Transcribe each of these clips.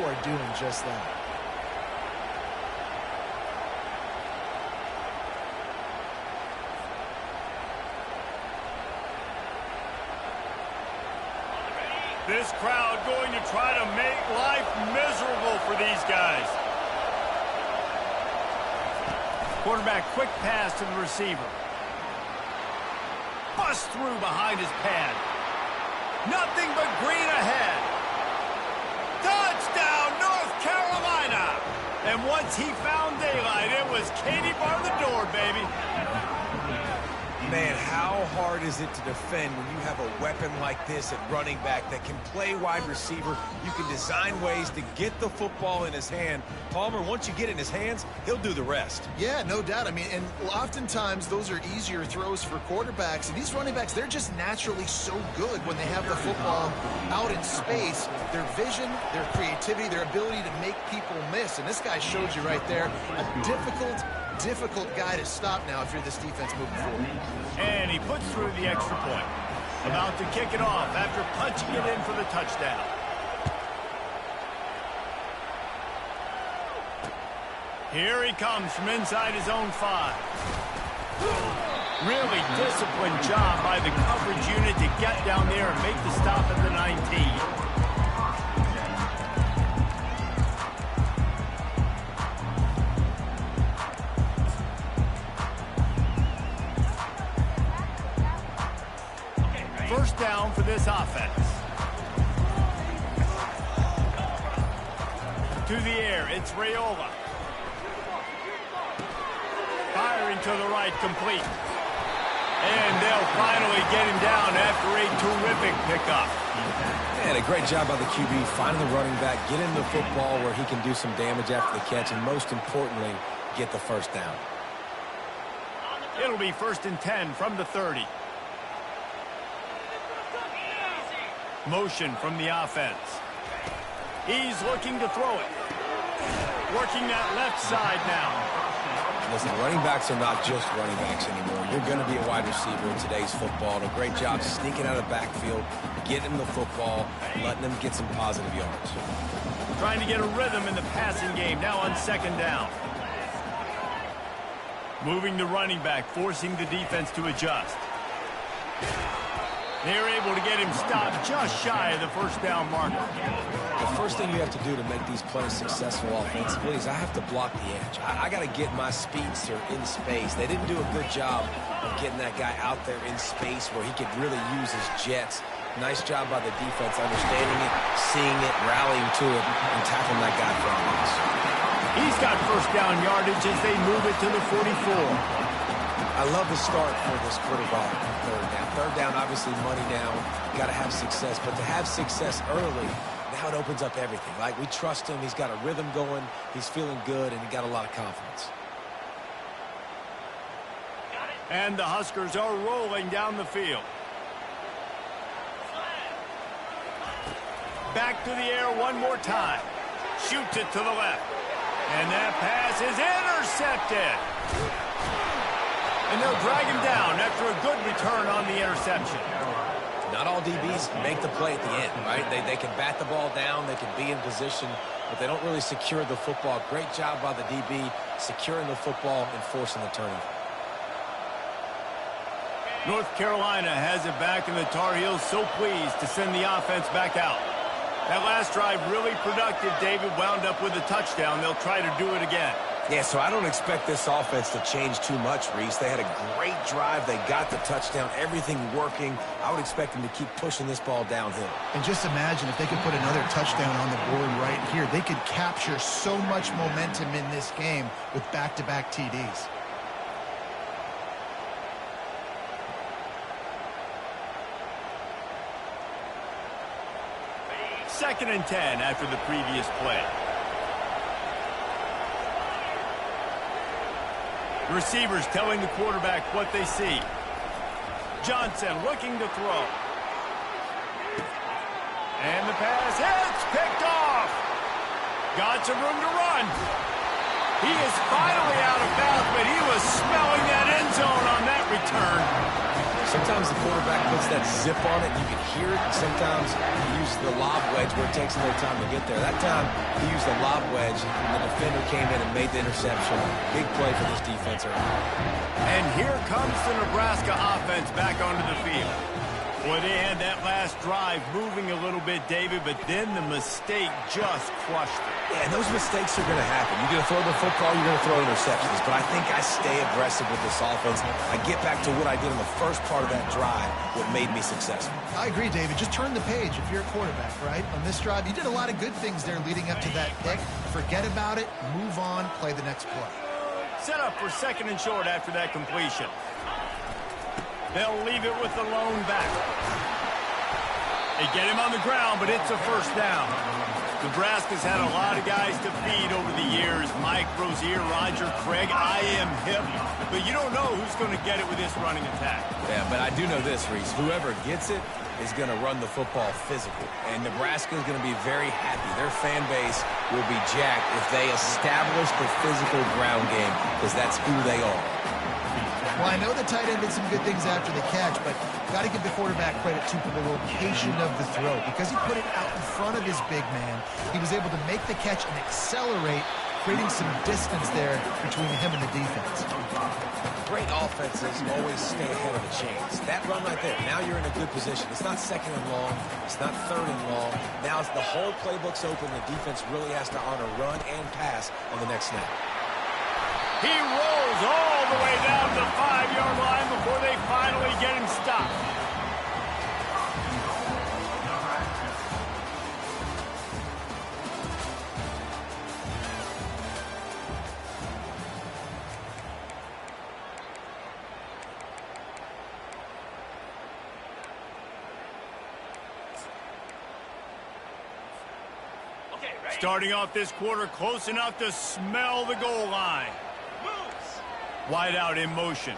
are doing just that. This crowd going to try to make life miserable for these guys. Quarterback, quick pass to the receiver. Bust through behind his pad. Nothing but green ahead. Touchdown, North Carolina! And once he found daylight, it was Katie bar the door, baby. Man, how hard is it to defend when you have a weapon like this at running back that can play wide receiver? You can design ways to get the football in his hand. Palmer, once you get it in his hands, he'll do the rest. Yeah, no doubt. I mean, and oftentimes those are easier throws for quarterbacks. And these running backs, they're just naturally so good when they have the football out in space. Their vision, their creativity, their ability to make people miss. And this guy showed you right there a difficult guy to stop now if you're this defense moving forward. And he puts through the extra point. About to kick it off after punching it in for the touchdown. Here he comes from inside his own 5. Really disciplined job by the coverage unit to get down there and make the stop at the 19. First down for this offense. To the air, it's Raiola. Firing to the right, complete. And they'll finally get him down after a terrific pickup. And a great job by the QB, finding the running back, get him the football where he can do some damage after the catch, and most importantly, get the first down. It'll be 1st and 10 from the 30. Motion from the offense. He's looking to throw it. Working that left side now. Listen, running backs are not just running backs anymore. You're going to be a wide receiver in today's football. And a great job sneaking out of the backfield, getting him the football, letting him get some positive yards. Trying to get a rhythm in the passing game, now on 2nd down. Moving the running back, forcing the defense to adjust. They're able to get him stopped just shy of the 1st down marker. The first thing you have to do to make these plays successful offensively is I have to block the edge. I got to get my speedster in space. They didn't do a good job of getting that guy out there in space where he could really use his jets. Nice job by the defense understanding it, seeing it, rallying to it, and tackling that guy from the He's got 1st down yardage as they move it to the 44. I love the start for this quarterback on 3rd down. 3rd down, obviously money down. Got to have success, but to have success early, now it opens up everything. Like, we trust him. He's got a rhythm going. He's feeling good, and he got a lot of confidence. And the Huskers are rolling down the field. Back to the air one more time. Shoots it to the left. And that pass is intercepted. And they'll drag him down after a good return on the interception. Not all DBs make the play at the end, right? They can bat the ball down, they can be in position, but they don't really secure the football. Great job by the DB securing the football and forcing the turnover. North Carolina has it back, and the Tar Heels so pleased to send the offense back out. That last drive really productive. David wound up with a touchdown. They'll try to do it again. Yeah, so I don't expect this offense to change too much, Reese. They had a great drive. They got the touchdown. Everything working. I would expect them to keep pushing this ball downhill. And just imagine if they could put another touchdown on the board right here. They could capture so much momentum in this game with back-to-back TDs. Second and 10 after the previous play. Receivers telling the quarterback what they see. Johnson looking to throw. And the pass hits, picked off. Got some room to run. He is finally out of bounds, but he was smelling that end zone on that return. Sometimes the quarterback puts that zip on it, and you can hear it. And sometimes he uses the lob wedge where it takes a little time to get there. That time, he used the lob wedge, and the defender came in and made the interception. Big play for this defense early. And here comes the Nebraska offense back onto the field. Boy, they had that last drive moving a little bit, David, but then the mistake just crushed it. Yeah, and those mistakes are going to happen. You're going to throw the football, you're going to throw interceptions. But I think I stay aggressive with this offense. I get back to what I did in the first part of that drive, what made me successful. I agree, David. Just turn the page if you're a quarterback, right? On this drive, you did a lot of good things there leading up to that pick. Forget about it, move on, play the next play. Set up for 2nd and short after that completion. They'll leave it with the lone back. They get him on the ground, but it's a first down. Nebraska's had a lot of guys to feed over the years. Mike Rozier, Roger Craig, I am hip. But you don't know who's going to get it with this running attack. Yeah, but I do know this, Reese. Whoever gets it is going to run the football physical. And Nebraska is going to be very happy. Their fan base will be jacked if they establish the physical ground game, because that's who they are. Well, I know the tight end did some good things after the catch, but got to give the quarterback credit, too, for the location of the throw. Because he put it out in front of his big man, he was able to make the catch and accelerate, creating some distance there between him and the defense. Great offenses always stay ahead of the chains. That run right there, now you're in a good position. It's not 2nd and long. It's not 3rd and long. Now it's the whole playbook's open. The defense really has to honor run and pass on the next snap. He rolls all the way down to the 5-yard line before they finally get him stopped. Starting off this quarter close enough to smell the goal line. Wide out in motion.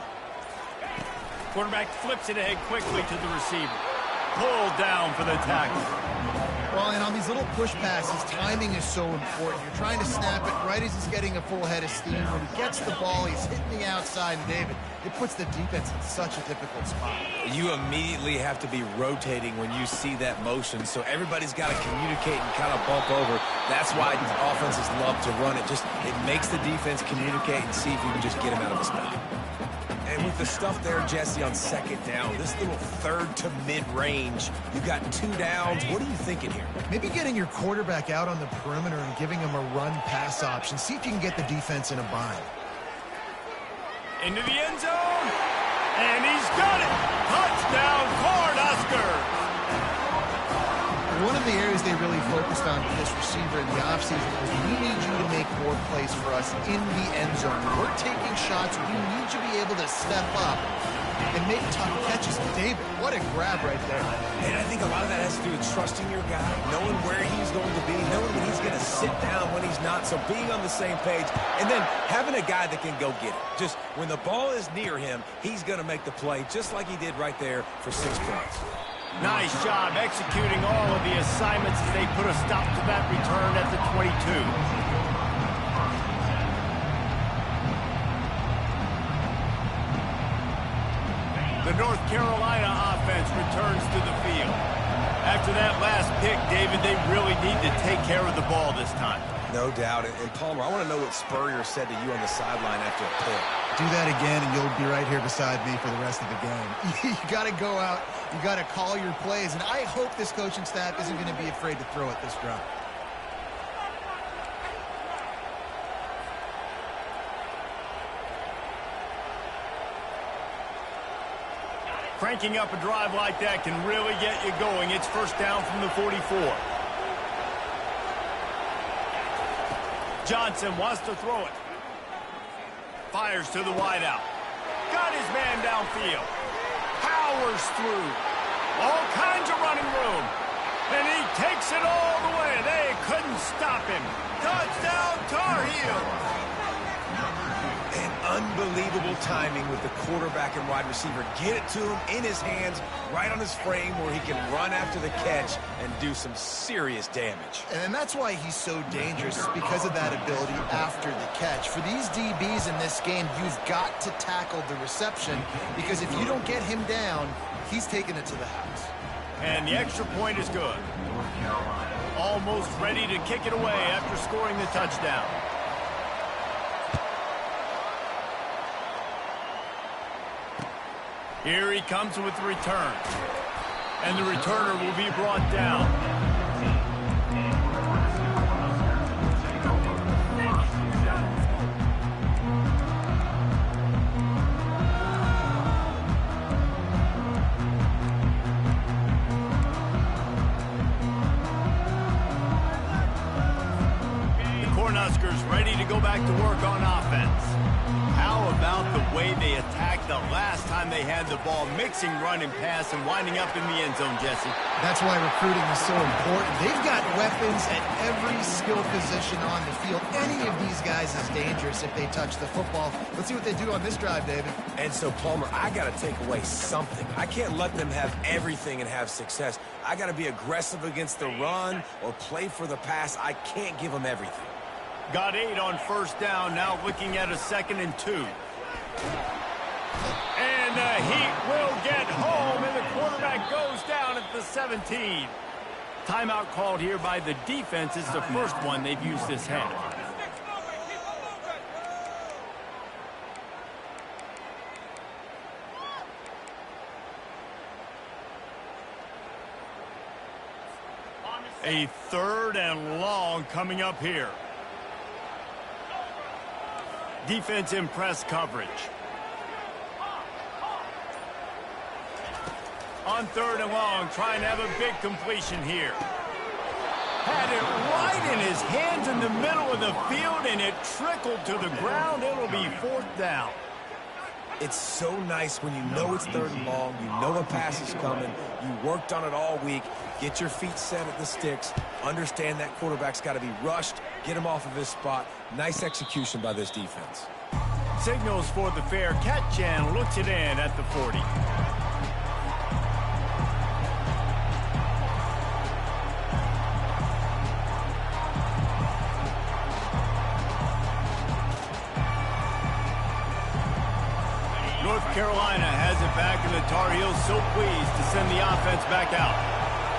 Quarterback flips it ahead quickly to the receiver. Pulled down for the tackle. Well, and on these little push passes, timing is so important. You're trying to snap it right as he's getting a full head of steam. When he gets the ball, he's hitting the outside, and David, it puts the defense in such a difficult spot. You immediately have to be rotating when you see that motion, so everybody's got to communicate and kind of bump over. That's why offenses love to run it. It makes the defense communicate and see if you can just get him out of a spot. And with the stuff there, Jesse, on 2nd down, this little 3rd to mid-range, you got 2 downs. What are you thinking here? Maybe getting your quarterback out on the perimeter and giving him a run-pass option. See if you can get the defense in a bind. Into the end zone, and he's got it. Touchdown, Cornhuskers. One of the areas they really focused on with this receiver in the offseason was, we need you to make more plays for us in the end zone. We're taking shots. We need you to be able to step up and make tough catches. David, what a grab right there. And I think a lot of that has to do with trusting your guy, knowing where he's going to be, knowing when he's going to sit down, when he's not. So being on the same page, and then having a guy that can go get it. Just when the ball is near him, he's going to make the play, just like he did right there for 6 points. Nice job executing all of the assignments as they put a stop to that return at the 22. The North Carolina offense returns to the field. After that last pick, David, they really need to take care of the ball this time. No doubt. And Palmer, I want to know what Spurrier said to you on the sideline after a pick. Do that again, and you'll be right here beside me for the rest of the game. You got to go out. You got to call your plays, and I hope this coaching staff isn't going to be afraid to throw it this drive. Cranking up a drive like that can really get you going. It's first down from the 44. Johnson wants to throw it. Fires to the wideout. Got his man downfield. Powers through. All kinds of running room. And he takes it all the way. They couldn't stop him. Touchdown, Tar Heels. An unbelievable timing with the quarterback and wide receiver. Get it to him in his hands, right on his frame where he can run after the catch and do some serious damage. And that's why he's so dangerous, is because of that ability after the catch. For these DBs in this game, you've got to tackle the reception, because if you don't get him down, he's taking it to the house. And the extra point is good. Almost ready to kick it away after scoring the touchdown. Here he comes with the return. And the returner will be brought down. The Cornhuskers ready to go back to work on offense. How about the way they attacked the last time they had the ball, mixing run and pass and winding up in the end zone, Jesse? That's why recruiting is so important. They've got weapons at every skill position on the field. Any of these guys is dangerous if they touch the football. Let's see what they do on this drive, David. And so, Palmer, I got to take away something. I can't let them have everything and have success. I got to be aggressive against the run or play for the pass. I can't give them everything. Got 8 on first down, now looking at a 2nd and 2. And the Heat will get home, and the quarterback goes down at the 17. Timeout called here by the defense. It's the first one they've used this half. A 3rd and long coming up here. Defense in press coverage. On 3rd and long, trying to have a big completion here. Had it right in his hands in the middle of the field, and it trickled to the ground. It'll be 4th down. It's so nice when you know it's 3rd and long, you know a pass is coming, you worked on it all week, get your feet set at the sticks, understand that quarterback's got to be rushed, get him off of his spot. Nice execution by this defense. Signals for the fair catch and looks it in at the 40. North Carolina has it back, and the Tar Heels so pleased to send the offense back out.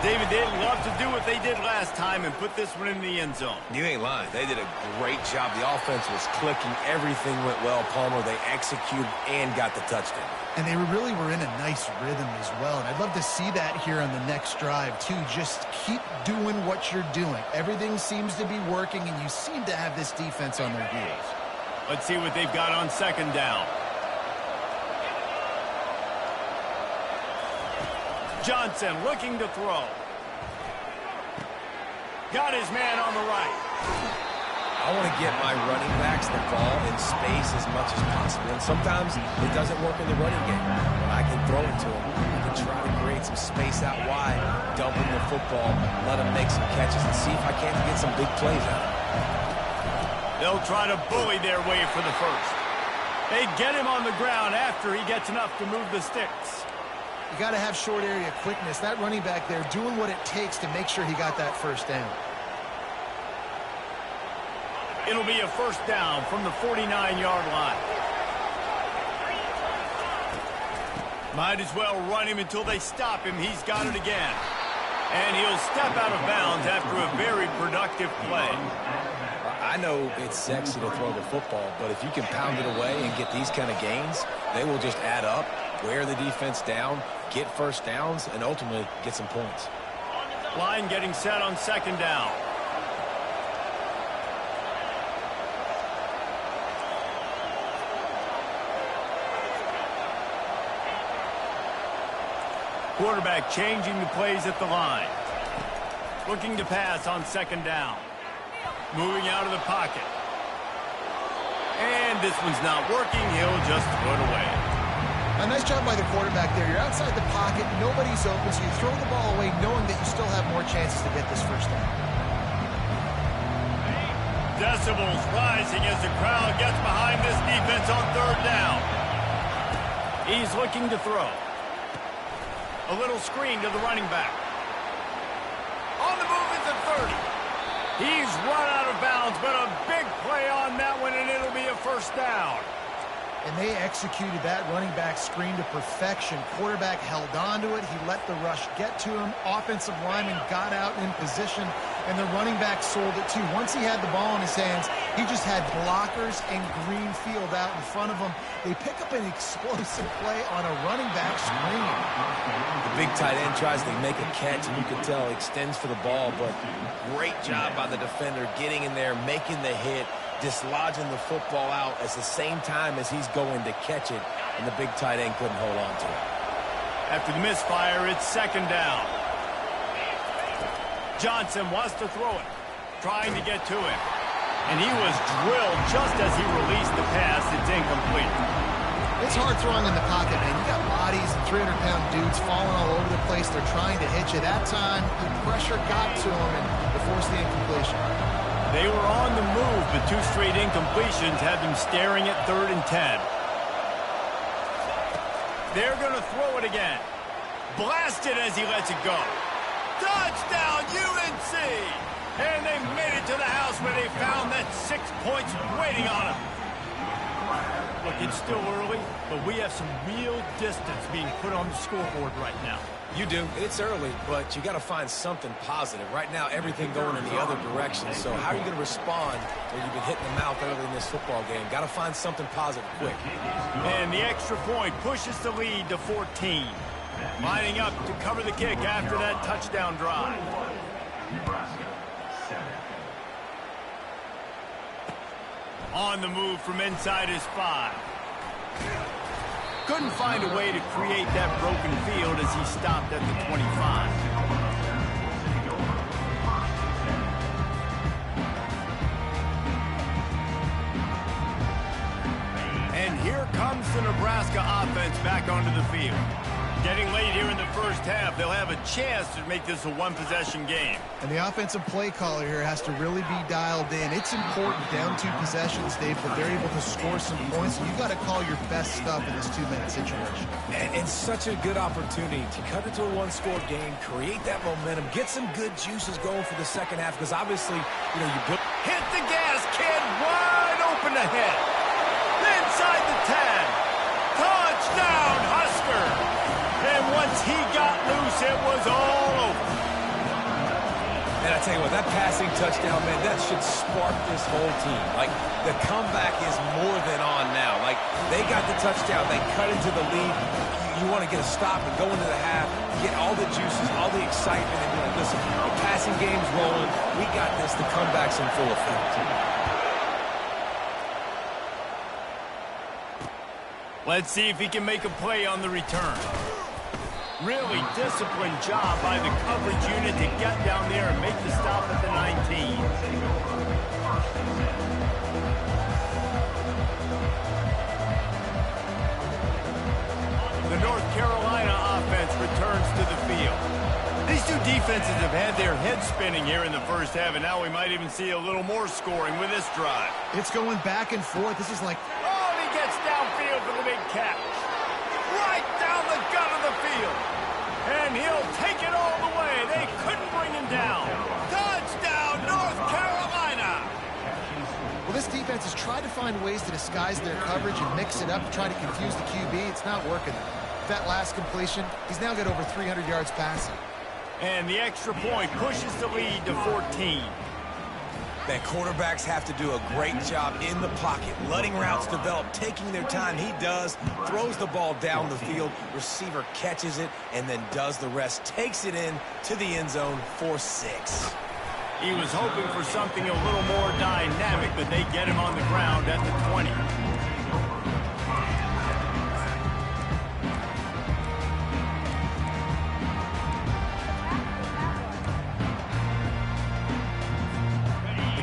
David, they'd love to do what they did last time and put this one in the end zone. You ain't lying. They did a great job. The offense was clicking. Everything went well, Palmer. They executed and got the touchdown. And they really were in a nice rhythm as well. And I'd love to see that here on the next drive, too. Just keep doing what you're doing. Everything seems to be working, and you seem to have this defense on their heels. Let's see what they've got on 2nd down. Johnson looking to throw. Got his man on the right. I want to get my running backs the ball in space as much as possible. And sometimes it doesn't work in the running game. But I can throw it to them. I can try to create some space out wide, dump him the football, let him make some catches, and see if I can't get some big plays out of him. They'll try to bully their way for the first. They get him on the ground after he gets enough to move the sticks. You got to have short area quickness. That running back there doing what it takes to make sure he got that first down. It'll be a 1st down from the 49-yard line. Might as well run him until they stop him. He's got it again. And he'll step out of bounds after a very productive play. I know it's sexy to throw the football, but if you can pound it away and get these kind of gains, they will just add up, wear the defense down, get first downs, and ultimately get some points. Line getting set on 2nd down. Quarterback changing the plays at the line. Looking to pass on 2nd down. Moving out of the pocket. And this one's not working. He'll just throw it away. A nice job by the quarterback there. You're outside the pocket. Nobody's open, so you throw the ball away knowing that you still have more chances to get this first down. Decibels rising as the crowd gets behind this defense on third down. He's looking to throw. A little screen to the running back. On the move is the 30. He's run out of bounds, but a big play on that one, and it'll be a first down. And they executed that running back screen to perfection. Quarterback held on to it. He let the rush get to him. Offensive lineman got out in position, and the running back sold it too. Once he had the ball in his hands, he just had blockers and green field out in front of him. They pick up an explosive play on a running back screen. The big tight end tries to make a catch, and you can tell extends for the ball, but great job by the defender getting in there, making the hit, dislodging the football out at the same time as he's going to catch it, and the big tight end couldn't hold on to it. After the misfire, it's second down. Johnson wants to throw it, trying to get to him. And he was drilled just as he released the pass. It's incomplete. It's hard throwing in the pocket, man. You got bodies and 300-pound dudes falling all over the place. They're trying to hit you. That time, the pressure got to him, and they forced the incompletion. They were on the move, but two straight incompletions had them staring at 3rd and 10. They're going to throw it again. Blasted as he lets it go. Touchdown, UNC! And they made it to the house where they found that 6 points waiting on them. Look, it's still early, but we have some real distance being put on the scoreboard right now. You do. It's early, but you got to find something positive. Right now, everything going in the other direction. So how are you going to respond when you've been hitting the mouth early in this football game? Got to find something positive quick. And the extra point pushes the lead to 14. Lining up to cover the kick after that touchdown drive. On the move from inside his 5. Couldn't find a way to create that broken field as he stopped at the 25. And here comes the Nebraska offense back onto the field. Getting late here in the first half, they'll have a chance to make this a one-possession game. And the offensive play caller here has to really be dialed in. It's important down 2 possessions, Dave, but they're able to score some points. So you got to call your best stuff in this 2-minute situation. And it's such a good opportunity to cut it to a one-score game, create that momentum, get some good juices going for the second half, because obviously, you know, you built. Hit the gas, kid, wide open ahead. Inside the 10. Touchdown, Husker. And once he got loose, it was all over. And I tell you what, that passing touchdown, man, that should spark this whole team. Like, the comeback is more than on now. Like, they got the touchdown. They cut into the lead. You want to get a stop and go into the half, get all the juices, all the excitement, and be like, listen, the passing game's rolling. We got this. The comeback's in full effect. Let's see if he can make a play on the return. Really disciplined job by the coverage unit to get down there and make the stop at the 19. The North Carolina offense returns to the field. These two defenses have had their heads spinning here in the first half, and now we might even see a little more scoring with this drive. It's going back and forth. This is like... Oh, and he gets downfield for the big catch. Right down the gut of the field. And he'll take it all the way. They couldn't bring him down. Touchdown, North Carolina. Well, this defense has tried to find ways to disguise their coverage and mix it up to try to confuse the QB. It's not working. With that last completion, he's now got over 300 yards passing. And the extra point pushes the lead to 14. That quarterbacks have to do a great job in the pocket, letting routes develop, taking their time. He does, throws the ball down the field, receiver catches it, and then does the rest, takes it in to the end zone for 6. He was hoping for something a little more dynamic, but they get him on the ground at the 20.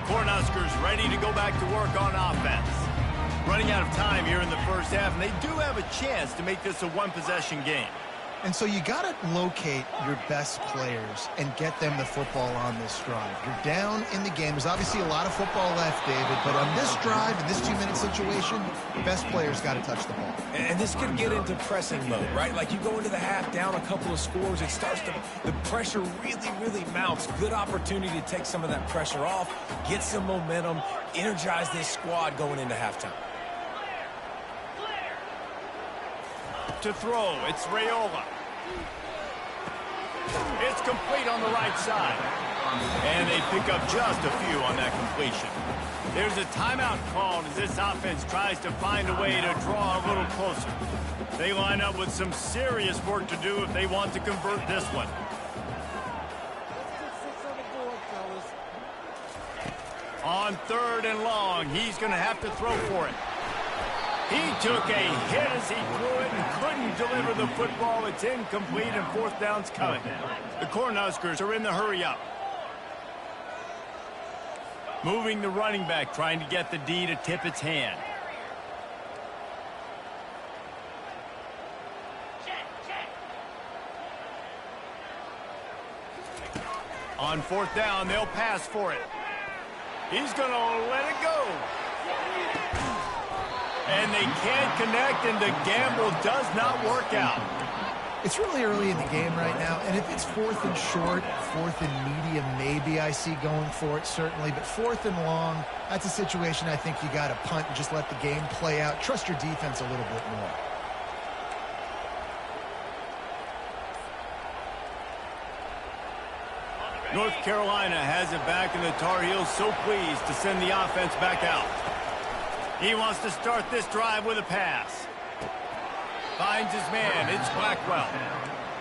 Cornhuskers ready to go back to work on offense. Running out of time here in the first half, and they do have a chance to make this a one-possession game. And so you got to locate your best players and get them the football on this drive. You're down in the game. There's obviously a lot of football left, David, but on this drive, in this 2-minute situation, the best players got to touch the ball. And this could get into pressing mode, right? Like you go into the half down a couple of scores, it starts to, the pressure really, really mounts. Good opportunity to take some of that pressure off, get some momentum, energize this squad going into halftime. To throw, it's Raiola. It's complete on the right side. And they pick up just a few on that completion. There's a timeout called as this offense tries to find a way to draw a little closer. They line up with some serious work to do if they want to convert this one. On 3rd and long, he's going to have to throw for it. He took a hit as he threw it and couldn't deliver the football. It's incomplete and 4th down's coming. The Cornhuskers are in the hurry up. Moving the running back, trying to get the D to tip its hand. On 4th down, they'll pass for it. He's going to let it go. And they can't connect, and the gamble does not work out. It's really early in the game right now, and if it's 4th and short, 4th and medium, maybe I see going for it, certainly. But 4th and long, that's a situation I think you got to punt and just let the game play out. Trust your defense a little bit more. North Carolina has it back, and the Tar Heels so pleased to send the offense back out. He wants to start this drive with a pass. Finds his man. It's Blackwell.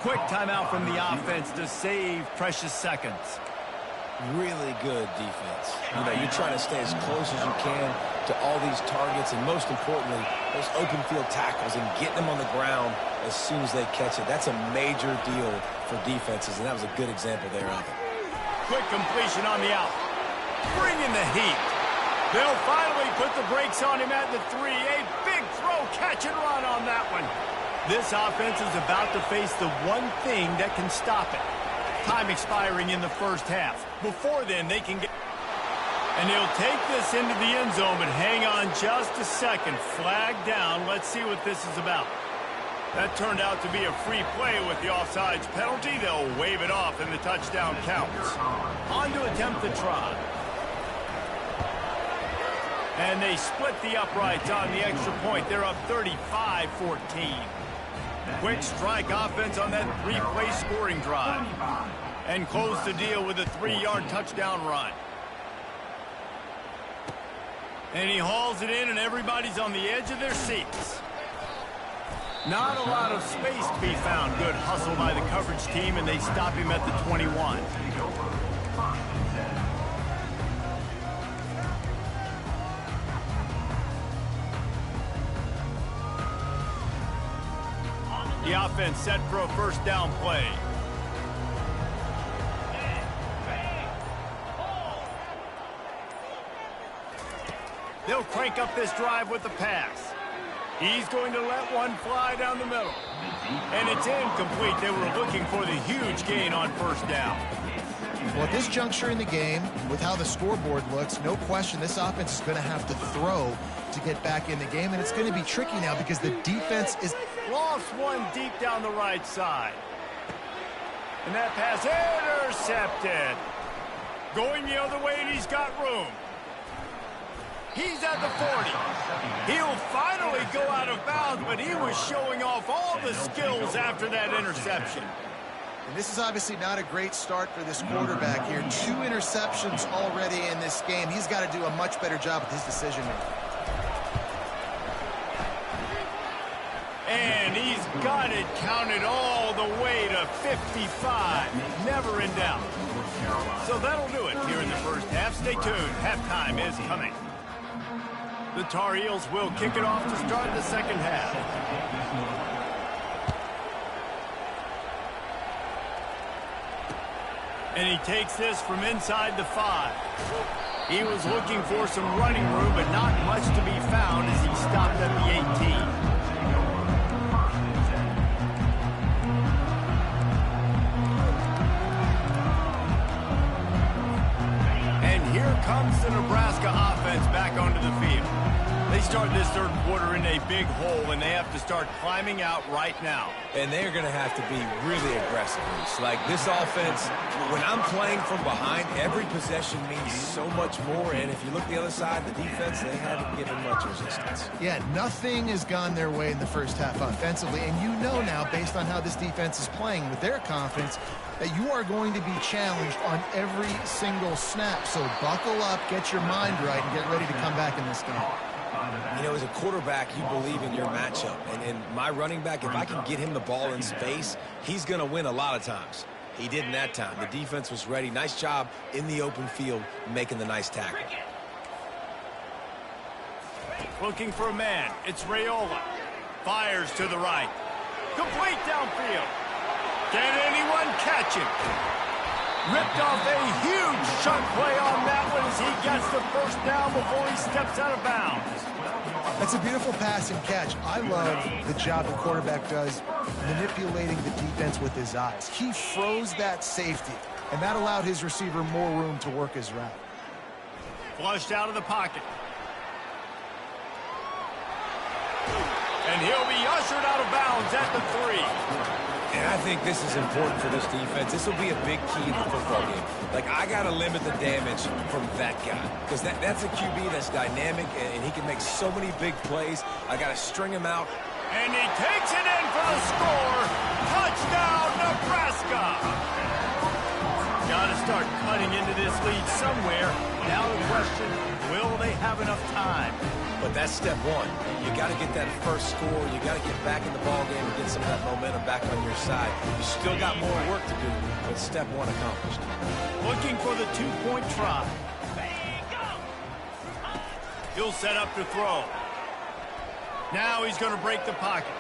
Quick timeout from the offense to save precious seconds. Really good defense. You know, you're trying to stay as close as you can to all these targets, and most importantly, those open field tackles and getting them on the ground as soon as they catch it. That's a major deal for defenses, and that was a good example there of it. Quick completion on the out. Bring in the heat. They'll finally put the brakes on him at the 3. A big throw, catch and run on that one. This offense is about to face the one thing that can stop it. Time expiring in the first half. Before then, they can get... And he'll take this into the end zone, but hang on just a second. Flag down. Let's see what this is about. That turned out to be a free play with the offsides penalty. They'll wave it off, and the touchdown counts. On to attempt the try. And they split the uprights on the extra point. They're up 35-14. Quick strike offense on that 3-play scoring drive. And close the deal with a 3-yard touchdown run. And he hauls it in, and everybody's on the edge of their seats. Not a lot of space to be found. Good hustle by the coverage team, and they stop him at the 21. The offense set for a first down play. They'll crank up this drive with the pass. He's going to let one fly down the middle. And it's incomplete. They were looking for the huge gain on first down. Well, at this juncture in the game, with how the scoreboard looks, no question this offense is going to have to throw to get back in the game, and it's going to be tricky now because the defense is... Lost one deep down the right side. And that pass intercepted. Going the other way, and he's got room. He's at the 40. He'll finally go out of bounds, but he was showing off all the skills after that interception. And this is obviously not a great start for this quarterback here. 2 interceptions already in this game. He's got to do a much better job with his decision-making. And he's got it counted all the way to 55. Never in doubt. So that'll do it here in the first half. Stay tuned. Halftime is coming. The Tar Heels will kick it off to start the second half. And he takes this from inside the 5. He was looking for some running room, but not much to be found as he stopped at the 18. comes the Nebraska offense back onto the field. They start this third quarter in a big hole, and they have to start climbing out right now. And they're going to have to be really aggressive. Like this offense, when I'm playing from behind, every possession means so much more. And if you look the other side, the defense, they haven't given much resistance. Yeah, nothing has gone their way in the first half offensively. And you know now, based on how this defense is playing with their confidence, that you are going to be challenged on every single snap. So buckle up, get your mind right, and get ready to come back in this game. You know, as a quarterback, you believe in your matchup. And my running back, if I can get him the ball in space, he's going to win a lot of times. He didn't that time. The defense was ready. Nice job in the open field making the nice tackle. Looking for a man. It's Raiola. Fires to the right. Complete downfield. Can anyone catch him? Ripped off a huge chunk play on that one as he gets the first down before he steps out of bounds. That's a beautiful pass and catch. I love the job the quarterback does manipulating the defense with his eyes. He froze that safety, and that allowed his receiver more room to work his route. Flushed out of the pocket. And he'll be ushered out of bounds at the 3. And I think this is important for this defense. This will be a big key in the football game. Like, I got to limit the damage from that guy. Because that's a QB that's dynamic, and he can make so many big plays. I got to string him out. And he takes it in for the score. Touchdown, Nebraska. Got to start cutting into this lead somewhere. Now the question, will they have enough time? But that's step one. You got to get that first score. You got to get back in the ball game and get some of that momentum back on your side. You still got more work to do, but step one accomplished. Looking for the two-point try. He'll set up to throw. Now he's going to break the pocket.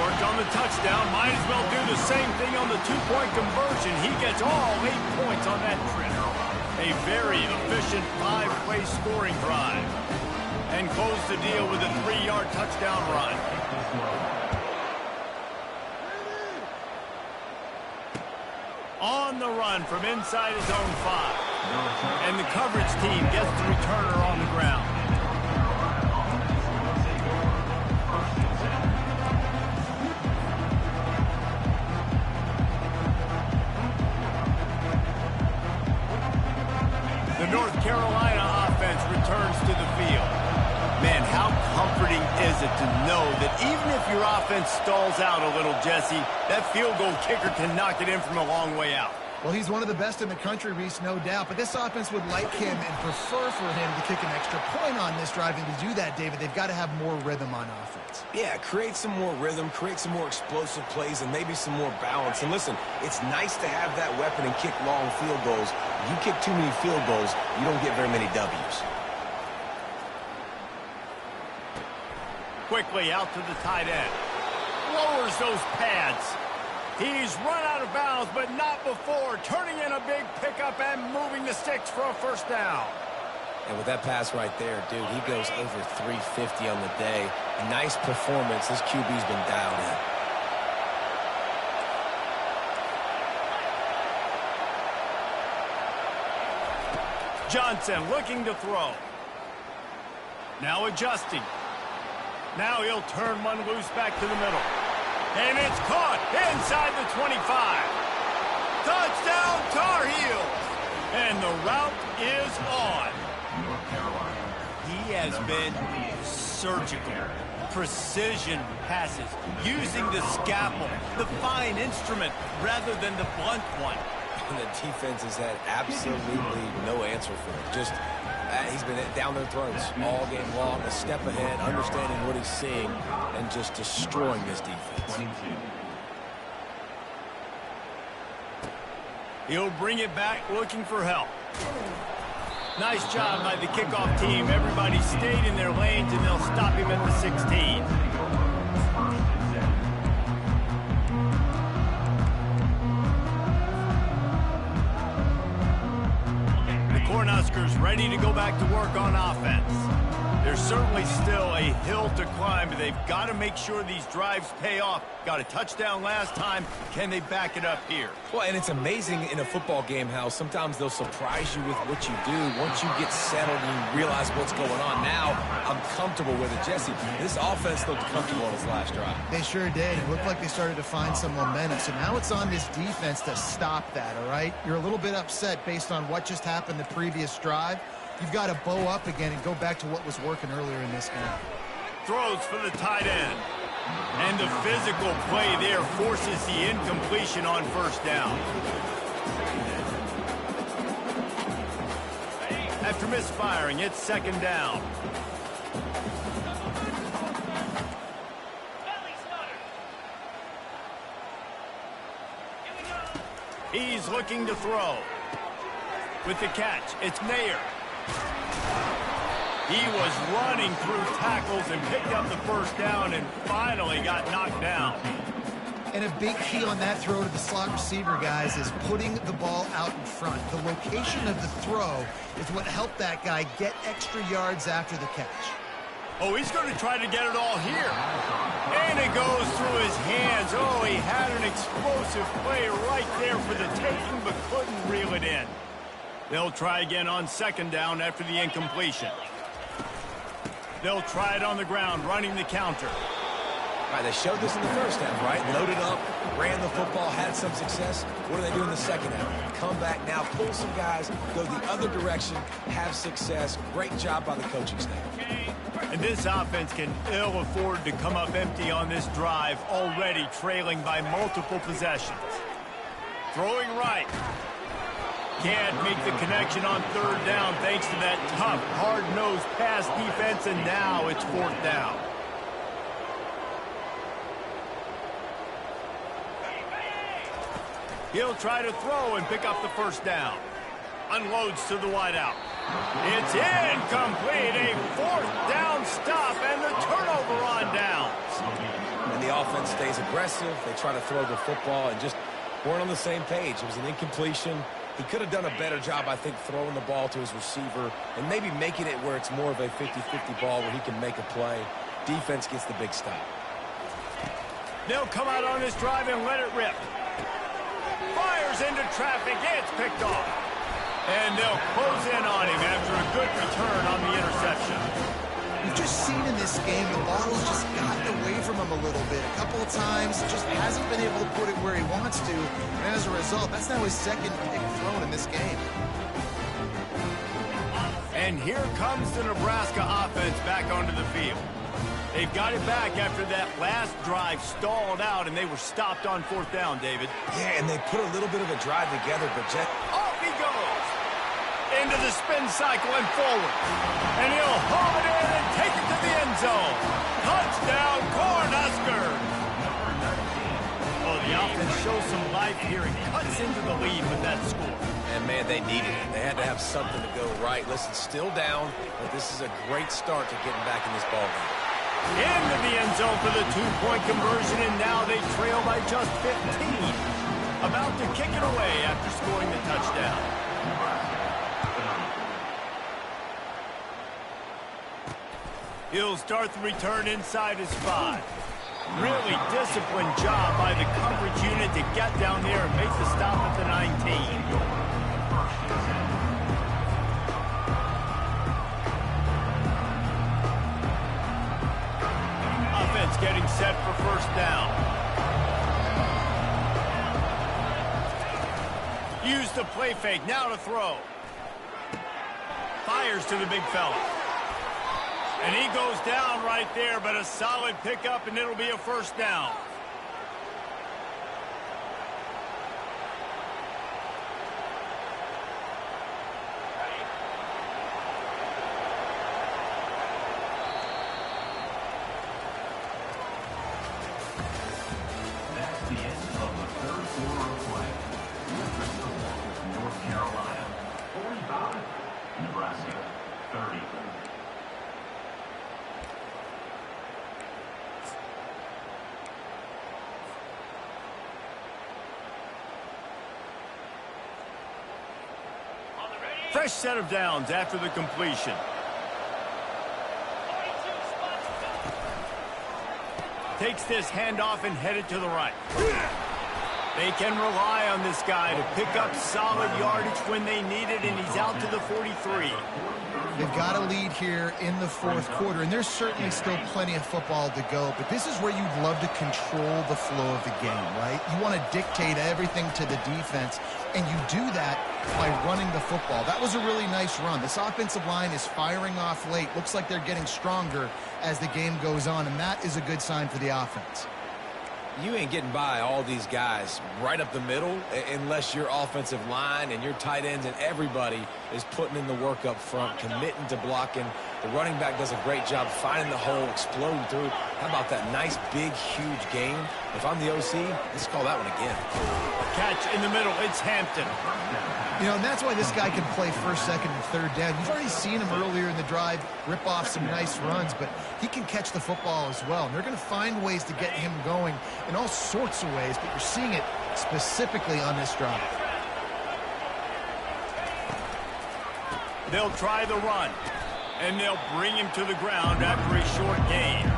Worked on the touchdown. Might as well do the same thing on the two-point conversion. He gets all 8 points on that trip. A very efficient 5-play scoring drive. And close the deal with a 3-yard touchdown run. On the run from inside his own 5. And the coverage team gets the returner on the ground. The North Carolina offense returns to the field. Man, how comforting is it to know that even if your offense stalls out a little, Jesse, that field goal kicker can knock it in from a long way out. Well, he's one of the best in the country, Reese, no doubt. But this offense would like him and prefer for him to kick an extra point on this drive. And to do that, David, they've got to have more rhythm on offense. Yeah, create some more rhythm, create some more explosive plays, and maybe some more balance. And listen, it's nice to have that weapon and kick long field goals. You kick too many field goals, you don't get very many W's. Quickly out to the tight end. Lowers those pads. He's run out of bounds, but not before turning in a big pickup and moving the sticks for a first down. And with that pass right there, dude, he goes over 350 on the day. Nice performance. This QB's been dialed in. Johnson looking to throw. Now adjusting. Now he'll turn one loose back to the middle. And it's caught inside the 25. Touchdown, Tar Heels. And the route is on. He has been surgical. Precision passes. Using the scalpel, the fine instrument, rather than the blunt one. And the defense has had absolutely no answer for it. Just, he's been down their throats all game long, a step ahead, understanding what he's seeing, and just destroying this defense. He'll bring it back looking for help. Nice job by the kickoff team. Everybody stayed in their lanes, and they'll stop him at the 16. Cornhuskers ready to go back to work on offense. There's certainly still a hill to climb, but they've got to make sure these drives pay off. Got a touchdown last time. Can they back it up here? Well, and it's amazing in a football game how sometimes they'll surprise you with what you do. Once you get settled and you realize what's going on, now I'm comfortable with it. Jesse, this offense looked comfortable on its last drive. They sure did. It looked like they started to find some momentum. So now it's on this defense to stop that, all right? You're a little bit upset based on what just happened the previous drive. You've got to bow up again and go back to what was working earlier in this game. Throws for the tight end. And the physical play there forces the incompletion on first down. After misfiring, it's second down. He's looking to throw. With the catch, it's Nair. He was running through tackles and picked up the first down and finally got knocked down. And a big key on that throw to the slot receiver, guys, is putting the ball out in front. The location of the throw is what helped that guy get extra yards after the catch. Oh, he's going to try to get it all here. And it goes through his hands. Oh, he had an explosive play right there for the taking, but couldn't reel it in. They'll try again on second down after the incompletion. They'll try it on the ground, running the counter. All right, they showed this in the first half, right? Loaded up, ran the football, had some success. What do they do in the second half? Come back now, pull some guys, go the other direction, have success. Great job by the coaching staff. And this offense can ill afford to come up empty on this drive, already trailing by multiple possessions. Throwing right. Can't make the connection on third down thanks to that tough, hard-nosed pass defense, and now it's fourth down. He'll try to throw and pick up the first down. Unloads to the wideout. It's incomplete. A fourth down stop and the turnover on downs. And the offense stays aggressive. They try to throw the football and just weren't on the same page. It was an incompletion. He could have done a better job, I think, throwing the ball to his receiver and maybe making it where it's more of a 50-50 ball where he can make a play. Defense gets the big stop. They'll come out on this drive and let it rip. Fires into traffic. It's picked off. And they'll close in on him after a good return on the interception. We've just seen in this game the ball's just gotten away from him a little bit. A couple of times, just hasn't been able to put it where he wants to. And as a result, that's now his second pick thrown in this game. And here comes the Nebraska offense back onto the field. They've got it back after that last drive stalled out, and they were stopped on fourth down, David. Yeah, and they put a little bit of a drive together, but off he goes! Into the spin cycle and forward. And he'll haul it in and take it to the end zone. Touchdown, Cornhuskers! Oh, the offense shows some life here and cuts into the lead with that score. And, man, they needed it. They had to have something to go right. Listen, still down, but this is a great start to getting back in this ballgame. Into the end zone for the two-point conversion, and now they trail by just 15. About to kick it away after scoring the touchdown. He'll start the return inside his 5. Really disciplined job by the coverage unit to get down there and make the stop at the 19. Getting set for first down. Use the play fake, now to throw. Fires to the big fella. And he goes down right there, but a solid pickup, and it'll be a first down. Fresh set of downs after the completion. Takes this handoff and headed to the right. They can rely on this guy to pick up solid yardage when they need it, and he's out to the 43. They've got a lead here in the fourth quarter, and there's certainly still plenty of football to go, but this is where you'd love to control the flow of the game, right? You want to dictate everything to the defense, and you do that by running the football. That was a really nice run. This offensive line is firing off late. Looks like they're getting stronger as the game goes on, and that is a good sign for the offense. You ain't getting by all these guys right up the middle unless your offensive line and your tight ends and everybody is putting in the work up front, committing to blocking. The running back does a great job finding the hole, exploding through. How about that nice, big, huge gain? If I'm the OC, let's call that one again. Catch in the middle. It's Hampton. You know, and that's why this guy can play first, second, and third down. You've already seen him earlier in the drive rip off some nice runs, but he can catch the football as well. And they're going to find ways to get him going in all sorts of ways, but you're seeing it specifically on this drive. They'll try the run, and they'll bring him to the ground after a short gain.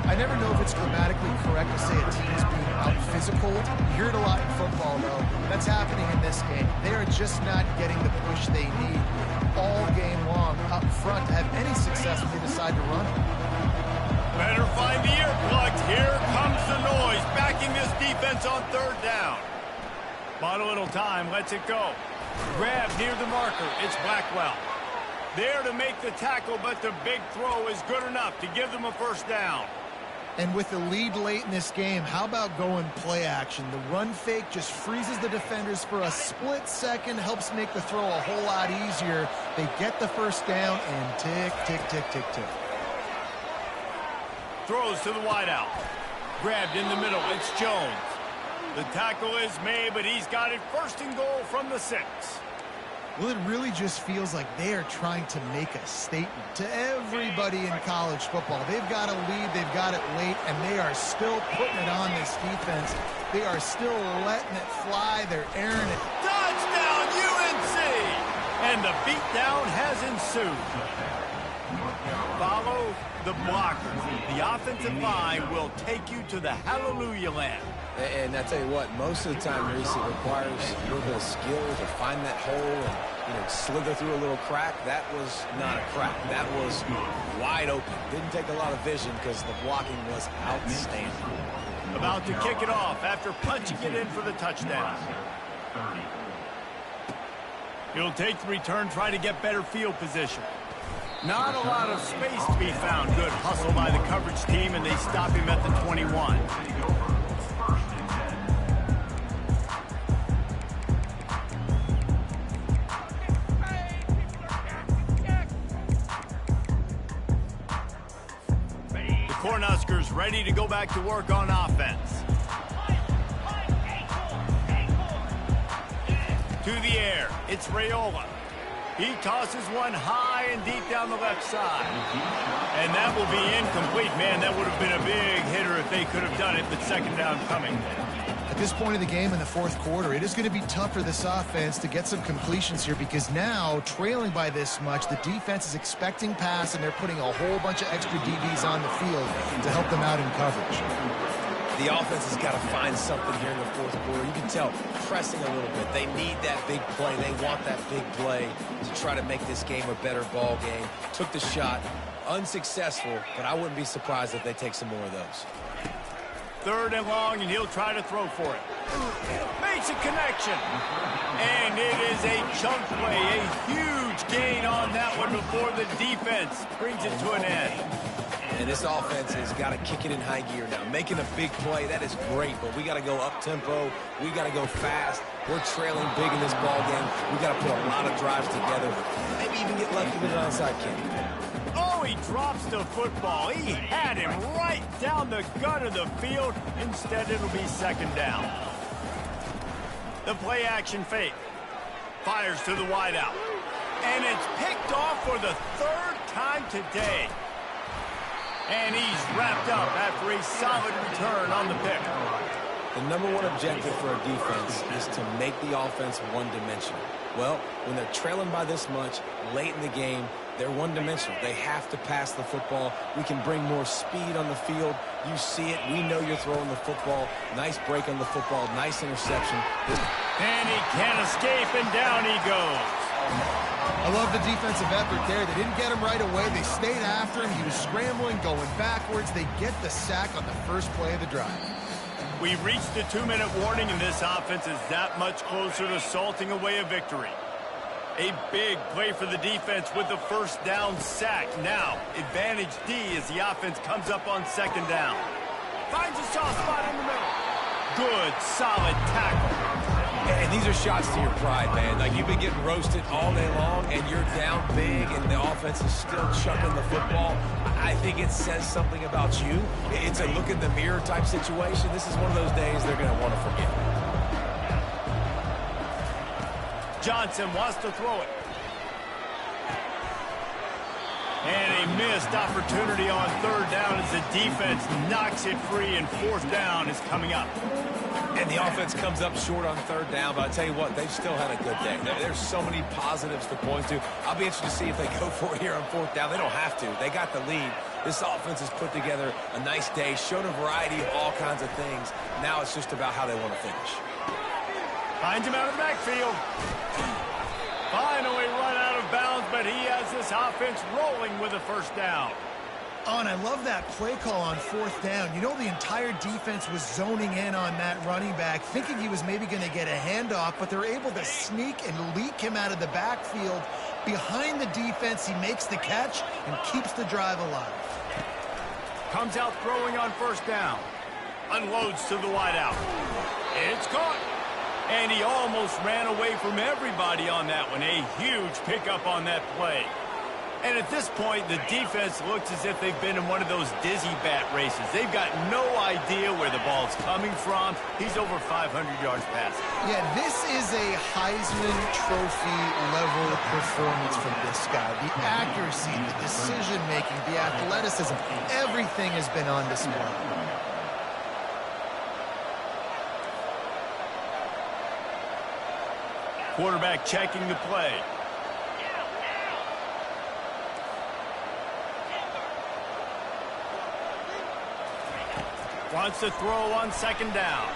I never know if it's grammatically correct to say a team's being out-physical. You hear it a lot in football, though. That's happening in this game. They are just not getting the push they need all game long up front to have any success when they decide to run. Better find the earplugs. Here comes the noise, backing this defense on third down. Bought a little time, lets it go. Grab near the marker. It's Blackwell. There to make the tackle, but the big throw is good enough to give them a first down. And with the lead late in this game, how about going play action? The run fake just freezes the defenders for a split second, helps make the throw a whole lot easier. They get the first down, and tick, tick, tick, tick, tick. Throws to the wideout. Grabbed in the middle. It's Jones. The tackle is made, but he's got it first and goal from the 6. Well, it really just feels like they are trying to make a statement to everybody in college football. They've got a lead, they've got it late, and they are still putting it on this defense. They are still letting it fly. They're airing it. Touchdown, UNC! And the beatdown has ensued. Follow the blockers. The offensive line will take you to the hallelujah land. And I tell you what, most of the time, Reese, it requires a little bit of skill to find that hole and, slither through a little crack. That was not a crack. That was wide open. Didn't take a lot of vision because the blocking was outstanding. About to kick it off after punching it in for the touchdown. He'll take the return, try to get better field position. Not a lot of space to be found. Good hustle by the coverage team, and they stop him at the 21. Cornhuskers ready to go back to work on offense. To the air, it's Raiola. He tosses one high and deep down the left side. And that will be incomplete. Man, that would have been a big hitter if they could have done it, but second down coming. At this point of the game in the fourth quarter, it is going to be tough for this offense to get some completions here because now, trailing by this much, the defense is expecting pass, and they're putting a whole bunch of extra DBs on the field to help them out in coverage. The offense has got to find something here in the fourth quarter. You can tell, pressing a little bit. They need that big play. They want that big play to try to make this game a better ball game. Took the shot, unsuccessful, but I wouldn't be surprised if they take some more of those. Third and long, and he'll try to throw for it. Makes a connection. And it is a chunk play, a huge gain on that one before the defense brings it to an end. And this offense has got to kick it in high gear now. Making a big play, that is great, but we got to go up-tempo. We got to go fast. We're trailing big in this ball game. We got to put a lot of drives together. Maybe even get left with an onside kick. Oh, he drops the football. He had him right down the gut of the field. Instead, it'll be second down. The play-action fake. Fires to the wideout. And it's picked off for the third time today. And he's wrapped up after a solid return on the pick. The number one objective for a defense is to make the offense one-dimensional. Well, when they're trailing by this much late in the game, they're one-dimensional. They have to pass the football. We can bring more speed on the field. You see it. We know you're throwing the football. Nice break on the football. Nice interception. And he can't escape, and down he goes. I love the defensive effort there. They didn't get him right away. They stayed after him. He was scrambling, going backwards. They get the sack on the first play of the drive. We reached the 2-minute warning, and this offense is that much closer to salting away a victory. A big play for the defense with the first down sack. Now, advantage D as the offense comes up on second down. Finds a soft spot in the middle. Good, solid tackle. And these are shots to your pride, man. Like, you've been getting roasted all day long, and you're down big, and the offense is still chucking the football. I think it says something about you. It's a look in the mirror type situation. This is one of those days they're going to want to forget. Johnson wants to throw it. And a missed opportunity on third down as the defense knocks it free, and fourth down is coming up. And the offense comes up short on third down, but I'll tell you what, they've still had a good day. There's so many positives to point to. I'll be interested to see if they go for it here on fourth down. They don't have to. They got the lead. This offense has put together a nice day, showed a variety of all kinds of things. Now it's just about how they want to finish. Finds him out of the backfield. Finally run out of bounds, but he has this offense rolling with a first down. Oh, and I love that play call on fourth down. You know, the entire defense was zoning in on that running back, thinking he was maybe going to get a handoff, but they're able to sneak and leak him out of the backfield. Behind the defense, he makes the catch and keeps the drive alive. Comes out throwing on first down. Unloads to the wideout. It's caught. And he almost ran away from everybody on that one. A huge pickup on that play. And at this point, the defense looks as if they've been in one of those dizzy bat races. They've got no idea where the ball's coming from. He's over 500 yards passing. Yeah, this is a Heisman Trophy level performance from this guy. The accuracy, the decision-making, the athleticism, everything has been on display. Quarterback checking the play. Wants to throw on second down.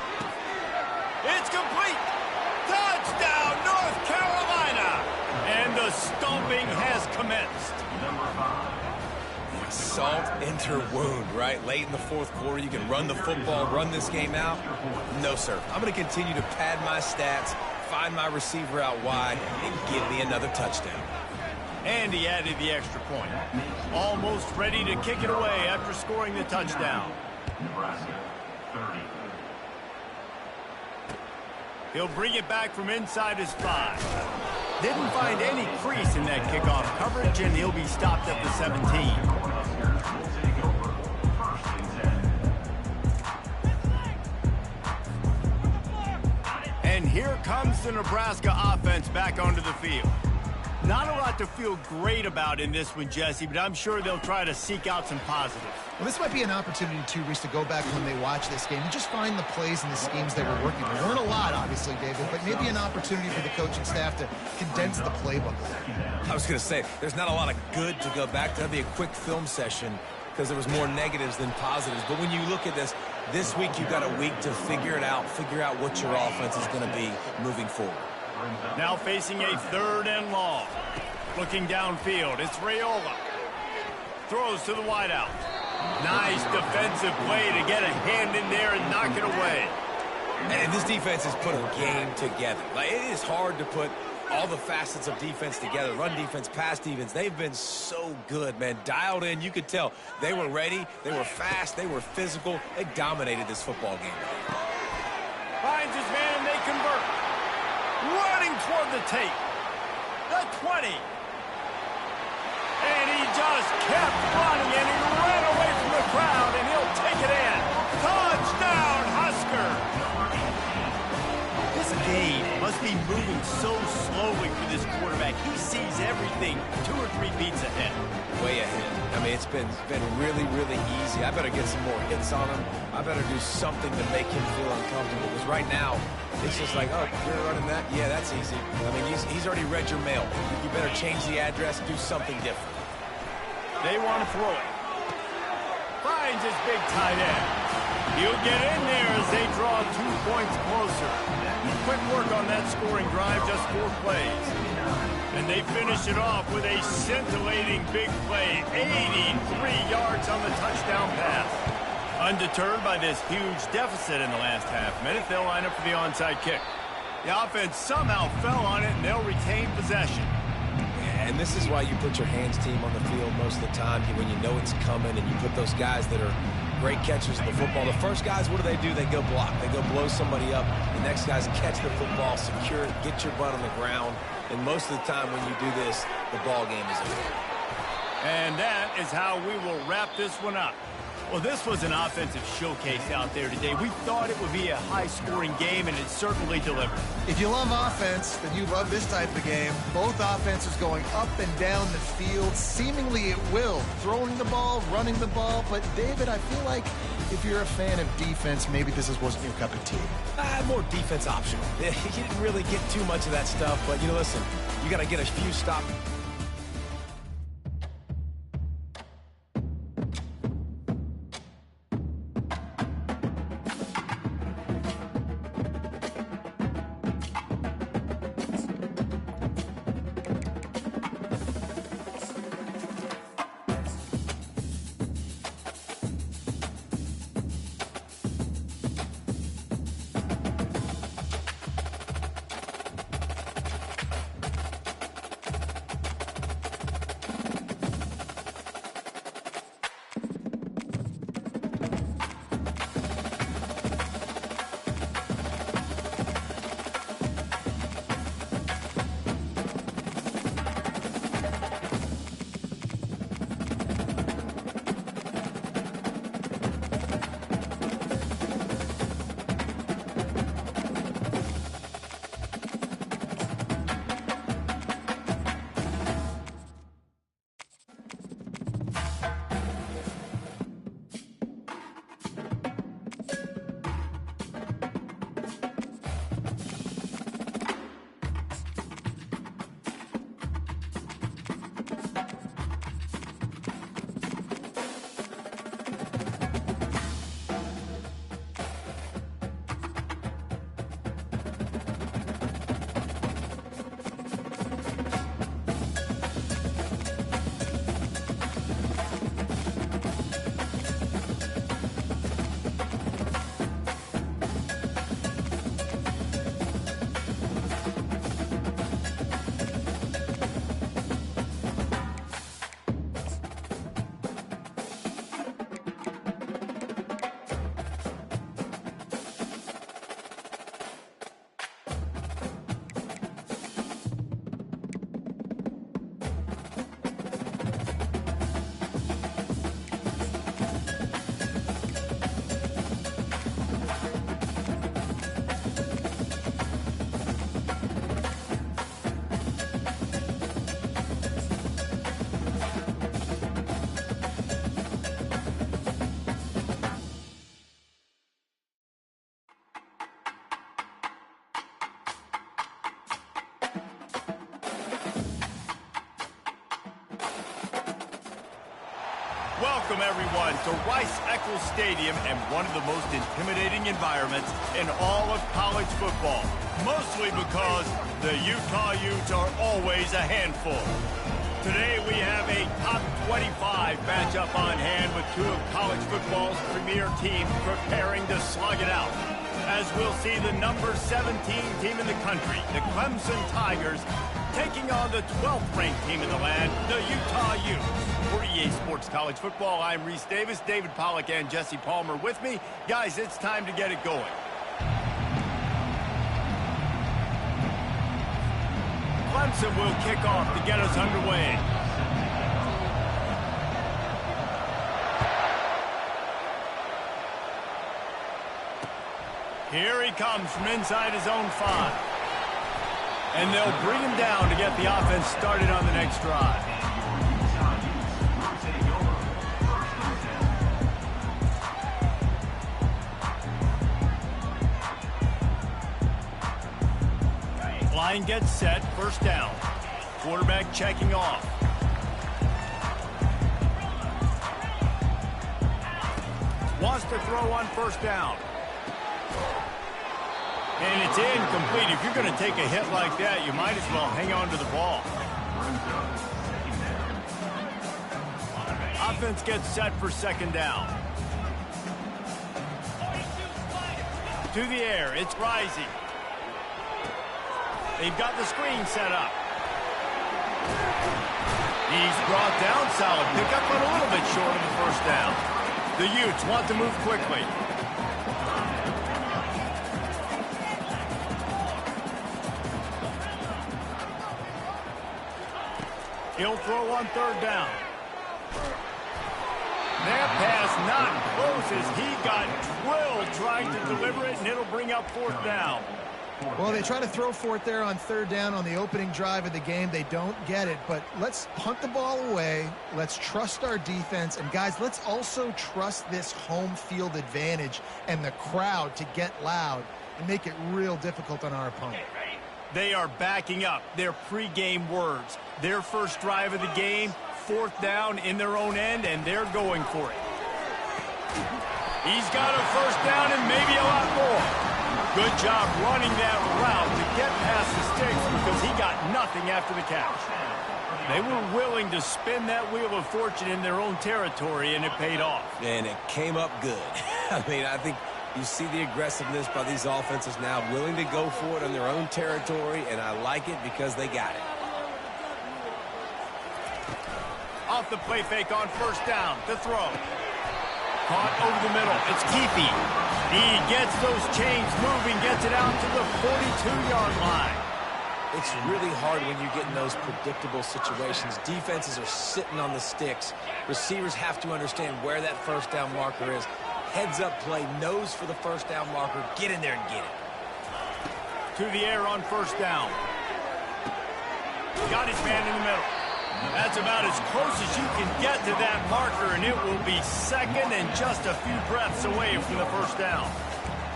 It's complete. Touchdown, North Carolina. And the stomping has commenced. Salt into wound, right? Late in the fourth quarter, you can run the football, run this game out. No, sir. I'm going to continue to pad my stats, find my receiver out wide, and give me another touchdown. And he added the extra point. Almost ready to kick it away after scoring the touchdown. Nebraska, 30. He'll bring it back from inside his 5. Didn't find any crease in that kickoff coverage, and he'll be stopped at the 17. And here comes the Nebraska offense back onto the field. Not a lot to feel great about in this one, Jesse, but I'm sure they'll try to seek out some positives. Well, this might be an opportunity, too, Reese, to go back when they watch this game and just find the plays and the schemes that were working. We learn a lot, obviously, David, but maybe an opportunity for the coaching staff to condense the playbook. I was going to say, there's not a lot of good to go back to. That'd be a quick film session because there was more negatives than positives. But when you look at this week you've got a week to figure it out, figure out what your offense is going to be moving forward. Now facing a third and long. Looking downfield, it's Raiola. Throws to the wideout. Nice defensive play to get a hand in there and knock it away. And this defense has put a game together. Like, it is hard to put all the facets of defense together. Run defense, pass defense. They've been so good, man. Dialed in. You could tell they were ready. They were fast. They were physical. They dominated this football game. Finds his man and they convert. Running toward the tape. The 20. And he just kept running, and he ran away from the crowd, and he'll take it in. Touchdown, Husker! This game must be moving so slowly for this quarterback. He sees everything 2 or 3 beats ahead. Way ahead. I mean, it's been really, really easy. I better get some more hits on him. I better do something to make him feel uncomfortable, because right now, It's just like, oh, you're running that? Yeah, that's easy. I mean, he's already read your mail. You better change the address, do something different. They want to throw it. Finds his big tight end. He'll get in there as they draw 2 points closer. Quick work on that scoring drive, just 4 plays. And they finish it off with a scintillating big play, 83 yards on the touchdown pass. Undeterred by this huge deficit in the last half-minute, they'll line up for the onside kick. The offense somehow fell on it, and they'll retain possession. And this is why you put your hands team on the field most of the time when you know it's coming, and you put those guys that are great catchers of the football. The first guys, what do? They go block. They go blow somebody up. The next guys catch the football, secure it, get your butt on the ground. And most of the time when you do this, the ball game is over. And that is how we will wrap this one up. Well, this was an offensive showcase out there today. We thought it would be a high-scoring game, and it certainly delivered. If you love offense, then you love this type of game. Both offenses going up and down the field, seemingly at will. Throwing the ball, running the ball. But, David, I feel like if you're a fan of defense, maybe this wasn't your cup of tea. More defense optional. You didn't really get too much of that stuff. But, listen, you got to get a few stops. Welcome, everyone, to Rice-Eccles Stadium and one of the most intimidating environments in all of college football, mostly because the Utah Utes are always a handful. Today, we have a top 25 matchup on hand with two of college football's premier teams preparing to slug it out. As we'll see the number 17 team in the country, the Clemson Tigers, taking on the 12th ranked team in the land, the Utah Utes. For EA Sports College Football, I'm Reese Davis, David Pollack, and Jesse Palmer with me. Guys, it's time to get it going. Clemson will kick off to get us underway. Here he comes from inside his own 5. And they'll bring him down to get the offense started on the next drive. Line gets set, first down. Quarterback checking off. Wants to throw on first down. And it's incomplete. If you're going to take a hit like that, you might as well hang on to the ball. Offense gets set for second down. To the air, it's Rising. They've got the screen set up. He's brought down, solid pickup, but a little bit short of the first down. The Utes want to move quickly. He'll throw on third down. That pass not close as he got drilled trying to deliver it, and it'll bring up fourth down. Well, they try to throw for it there on third down on the opening drive of the game. They don't get it, but let's punt the ball away. Let's trust our defense. And, guys, let's also trust this home field advantage and the crowd to get loud and make it real difficult on our opponent. They are backing up their pregame words. Their first drive of the game, fourth down in their own end, and they're going for it. He's got a first down and maybe a lot more. Good job running that route to get past the sticks because he got nothing after the catch. They were willing to spin that wheel of fortune in their own territory, and it paid off. And it came up good. I mean, I think you see the aggressiveness by these offenses now, willing to go for it in their own territory, and I like it because they got it. Off the play fake on first down to throw. Caught over the middle. It's Keefe. He gets those chains moving, gets it out to the 42-yard line. It's really hard when you get in those predictable situations. Defenses are sitting on the sticks. Receivers have to understand where that first down marker is. Heads up play, nose for the first down marker. Get in there and get it. To the air on first down. Got his man in the middle. That's about as close as you can get to that marker, and it will be second and just a few breaths away from the first down.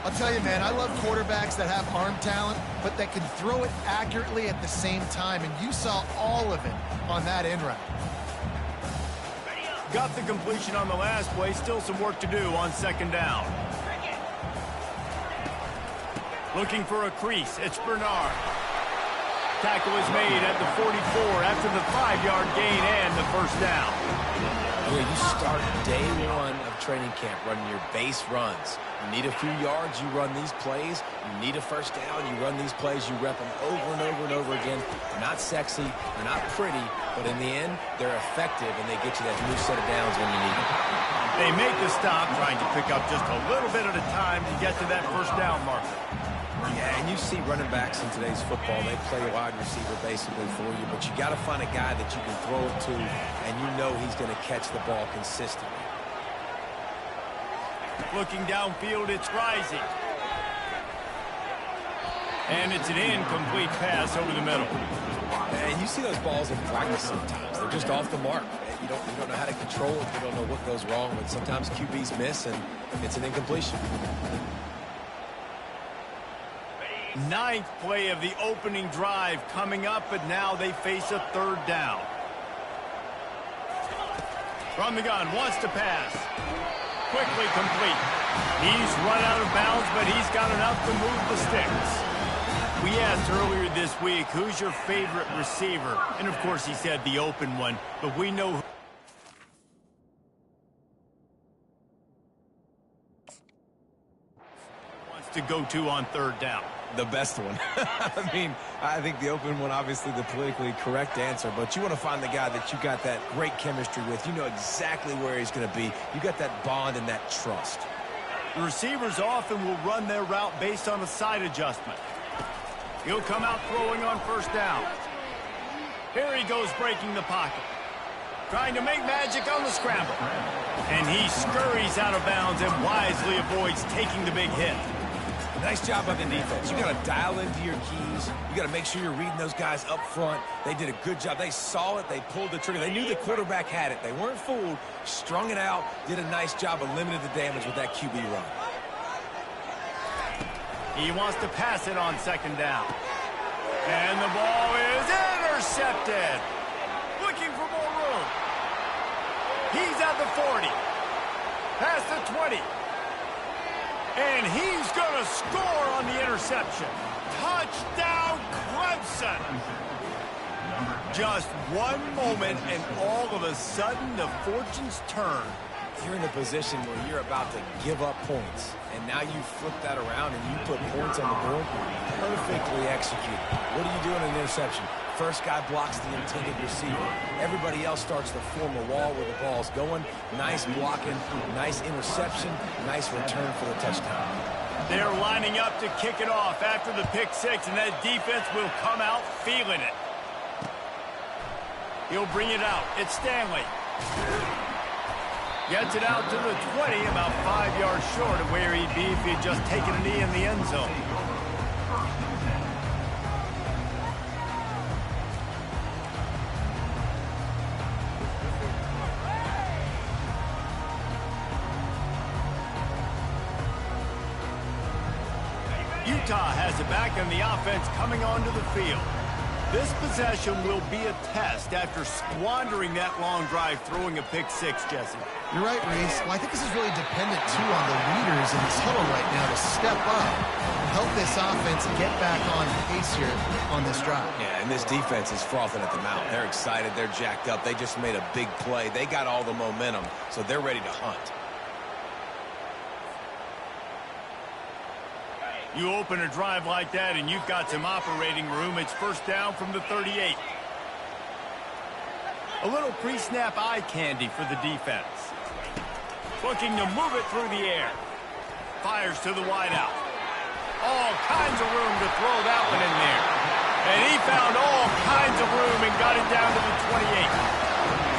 I'll tell you, man, I love quarterbacks that have arm talent, but that can throw it accurately at the same time, and you saw all of it on that in route. Got the completion on the last play, still some work to do on second down. Looking for a crease, it's Bernard. Tackle is made at the 44 after the 5-yard gain and the first down. Yeah, you start day one of training camp running your base runs. You need a few yards, you run these plays. You need a first down, you run these plays. You rep them over and over and over again. They're not sexy, they're not pretty, but in the end, they're effective, and they get you that new set of downs when you need them. They make the stop, trying to pick up just a little bit at a time to get to that first down marker. Yeah, and you see running backs in today's football, they play a wide receiver basically for you, but you got to find a guy that you can throw it to, and you know he's going to catch the ball consistently. Looking downfield, it's Rising. And it's an incomplete pass over the middle. And you see those balls in practice sometimes. They're just off the mark. You don't know how to control it. You don't know what goes wrong, but sometimes QBs miss, and it's an incompletion. Ninth play of the opening drive coming up, but now they face a third down. From the gun, wants to pass. Quickly complete. He's run out of bounds, but he's got enough to move the sticks. We asked earlier this week, who's your favorite receiver? And, of course, he said the open one, but we know who wants to go to on third down. The best one. I mean, I think the open one, obviously the politically correct answer, but you want to find the guy that you got that great chemistry with. You know exactly where he's going to be. You got that bond and that trust. The receivers often will run their route based on a side adjustment. He'll come out throwing on first down. Here he goes breaking the pocket. Trying to make magic on the scramble. And he scurries out of bounds and wisely avoids taking the big hit. Nice job by the defense. You got to dial into your keys. You got to make sure you're reading those guys up front. They did a good job. They saw it. They pulled the trigger. They knew the quarterback had it. They weren't fooled. Strung it out. Did a nice job of limiting the damage with that QB run. He wants to pass it on second down. And the ball is intercepted. Looking for more room. He's at the 40. Past the 20. And he's going to score on the interception. Touchdown, Clemson. Just one moment, and all of a sudden, the fortunes turn. You're in a position where you're about to give up points, and now you flip that around and you put points on the board. Perfectly executed. What do you do in an interception? First guy blocks the intended receiver. Everybody else starts to form a wall where the ball's going. Nice blocking, nice interception, nice return for the touchdown. They're lining up to kick it off after the pick six, and that defense will come out feeling it. He'll bring it out. It's Stanley. Gets it out to the 20, about 5 yards short of where he'd be if he'd just taken a knee in the end zone. Utah has it back on the offense coming onto the field. This possession will be a test after squandering that long drive throwing a pick six, Jesse. You're right, Reese. Well, I think this is really dependent, too, on the leaders in this huddle right now to step up and help this offense get back on pace here on this drive. Yeah, and this defense is frothing at the mouth. They're excited. They're jacked up. They just made a big play. They got all the momentum, so they're ready to hunt. You open a drive like that and you've got some operating room. It's first down from the 38. A little pre-snap eye candy for the defense. Looking to move it through the air. Fires to the wideout. All kinds of room to throw that one in there. And he found all kinds of room and got it down to the 28.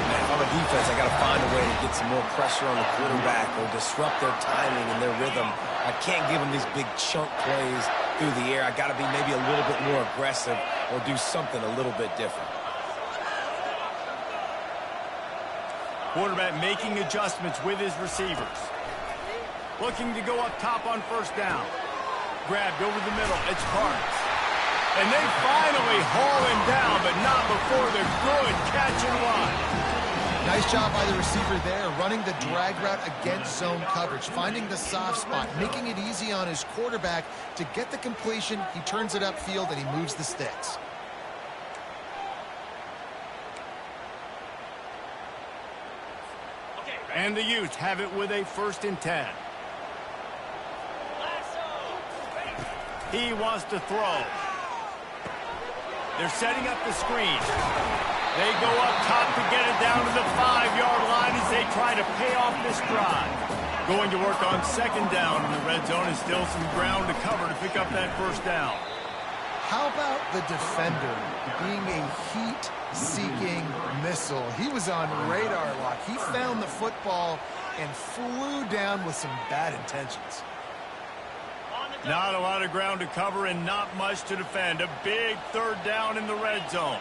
If I'm a defense, I got to find a way to get some more pressure on the quarterback or disrupt their timing and their rhythm. I can't give them these big chunk plays through the air. I got to be maybe a little bit more aggressive or do something a little bit different. Quarterback making adjustments with his receivers. Looking to go up top on first down. Grabbed over the middle. It's Carnes. And they finally haul him down, but not before the good catch and run. Nice job by the receiver there, running the drag route against zone coverage, finding the soft spot, making it easy on his quarterback to get the completion. He turns it upfield, and he moves the sticks. And the Utes have it with a 1st and 10. He wants to throw. They're setting up the screen. They go up top to get it down to the 5-yard line as they try to pay off this drive. Going to work on 2nd down in the red zone, and still some ground to cover to pick up that 1st down. How about the defender being a heat-seeking missile? He was on radar lock. He found the football and flew down with some bad intentions. Not a lot of ground to cover and not much to defend. A big 3rd down in the red zone.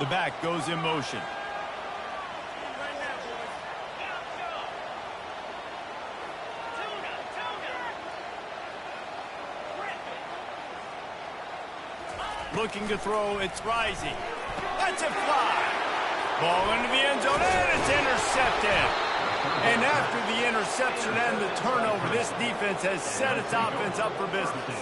The back goes in motion. Looking to throw, it's Rising. That's a fly. Ball into the end zone, and it's intercepted. And after the interception and the turnover, this defense has set its offense up for business.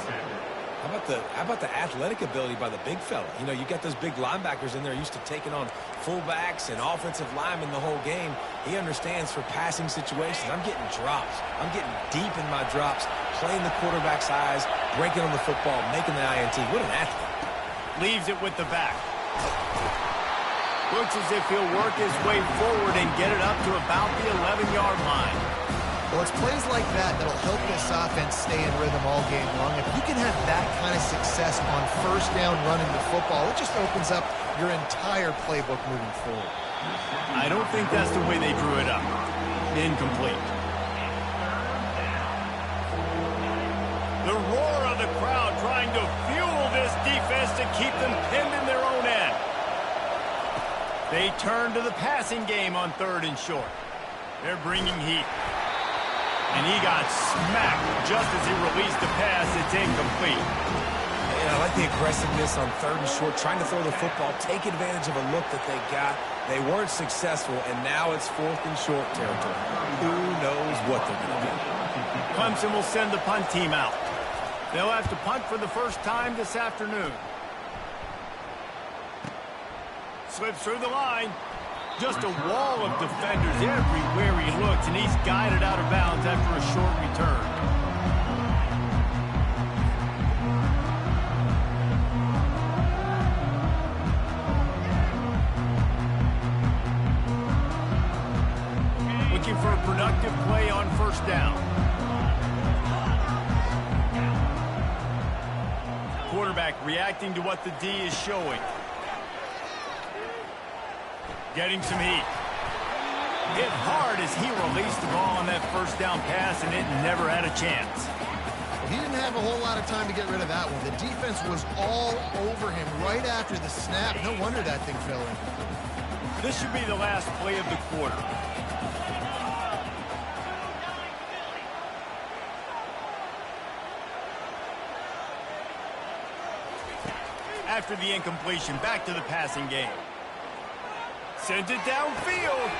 How about the athletic ability by the big fella? You know, you got those big linebackers in there used to taking on fullbacks and offensive linemen the whole game. He understands for passing situations. I'm getting drops. I'm getting deep in my drops, playing the quarterback's eyes, breaking on the football, making the INT. What an athlete. Leaves it with the back. Looks as if he'll work his way forward and get it up to about the 11-yard line. Well, it's plays like that that'll help this offense stay in rhythm all game long. If you can have that kind of success on 1st down running the football, it just opens up your entire playbook moving forward. I don't think that's the way they drew it up. Incomplete. The roar of the crowd trying to fuel this defense to keep them pinned in their own end. They turn to the passing game on 3rd and short. They're bringing heat. And he got smacked just as he released the pass. It's incomplete. And I like the aggressiveness on 3rd and short, trying to throw the football, take advantage of a look that they got. They weren't successful, and now it's 4th and short territory. Who knows what they're going to do? Clemson will send the punt team out. They'll have to punt for the first time this afternoon. Slips through the line. Just a wall of defenders everywhere he looks, and he's guided out of bounds after a short return. Looking for a productive play on 1st down. Quarterback reacting to what the D is showing. Getting some heat. Hit hard as he released the ball on that 1st down pass, and it never had a chance. Well, he didn't have a whole lot of time to get rid of that one. The defense was all over him right after the snap. No wonder that thing fell in. This should be the last play of the quarter. After the incompletion, back to the passing game. Sends it downfield.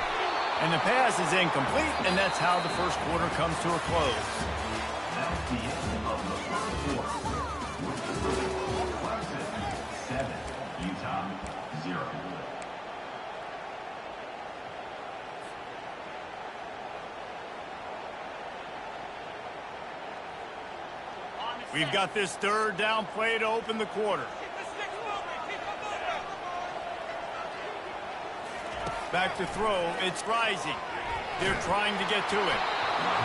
And the pass is incomplete, and that's how the 1st quarter comes to a close. That's the end of the 1st quarter. Clemson 7, Utah 0. We've got this 3rd down play to open the quarter. Back to throw, it's Rising. They're trying to get to it.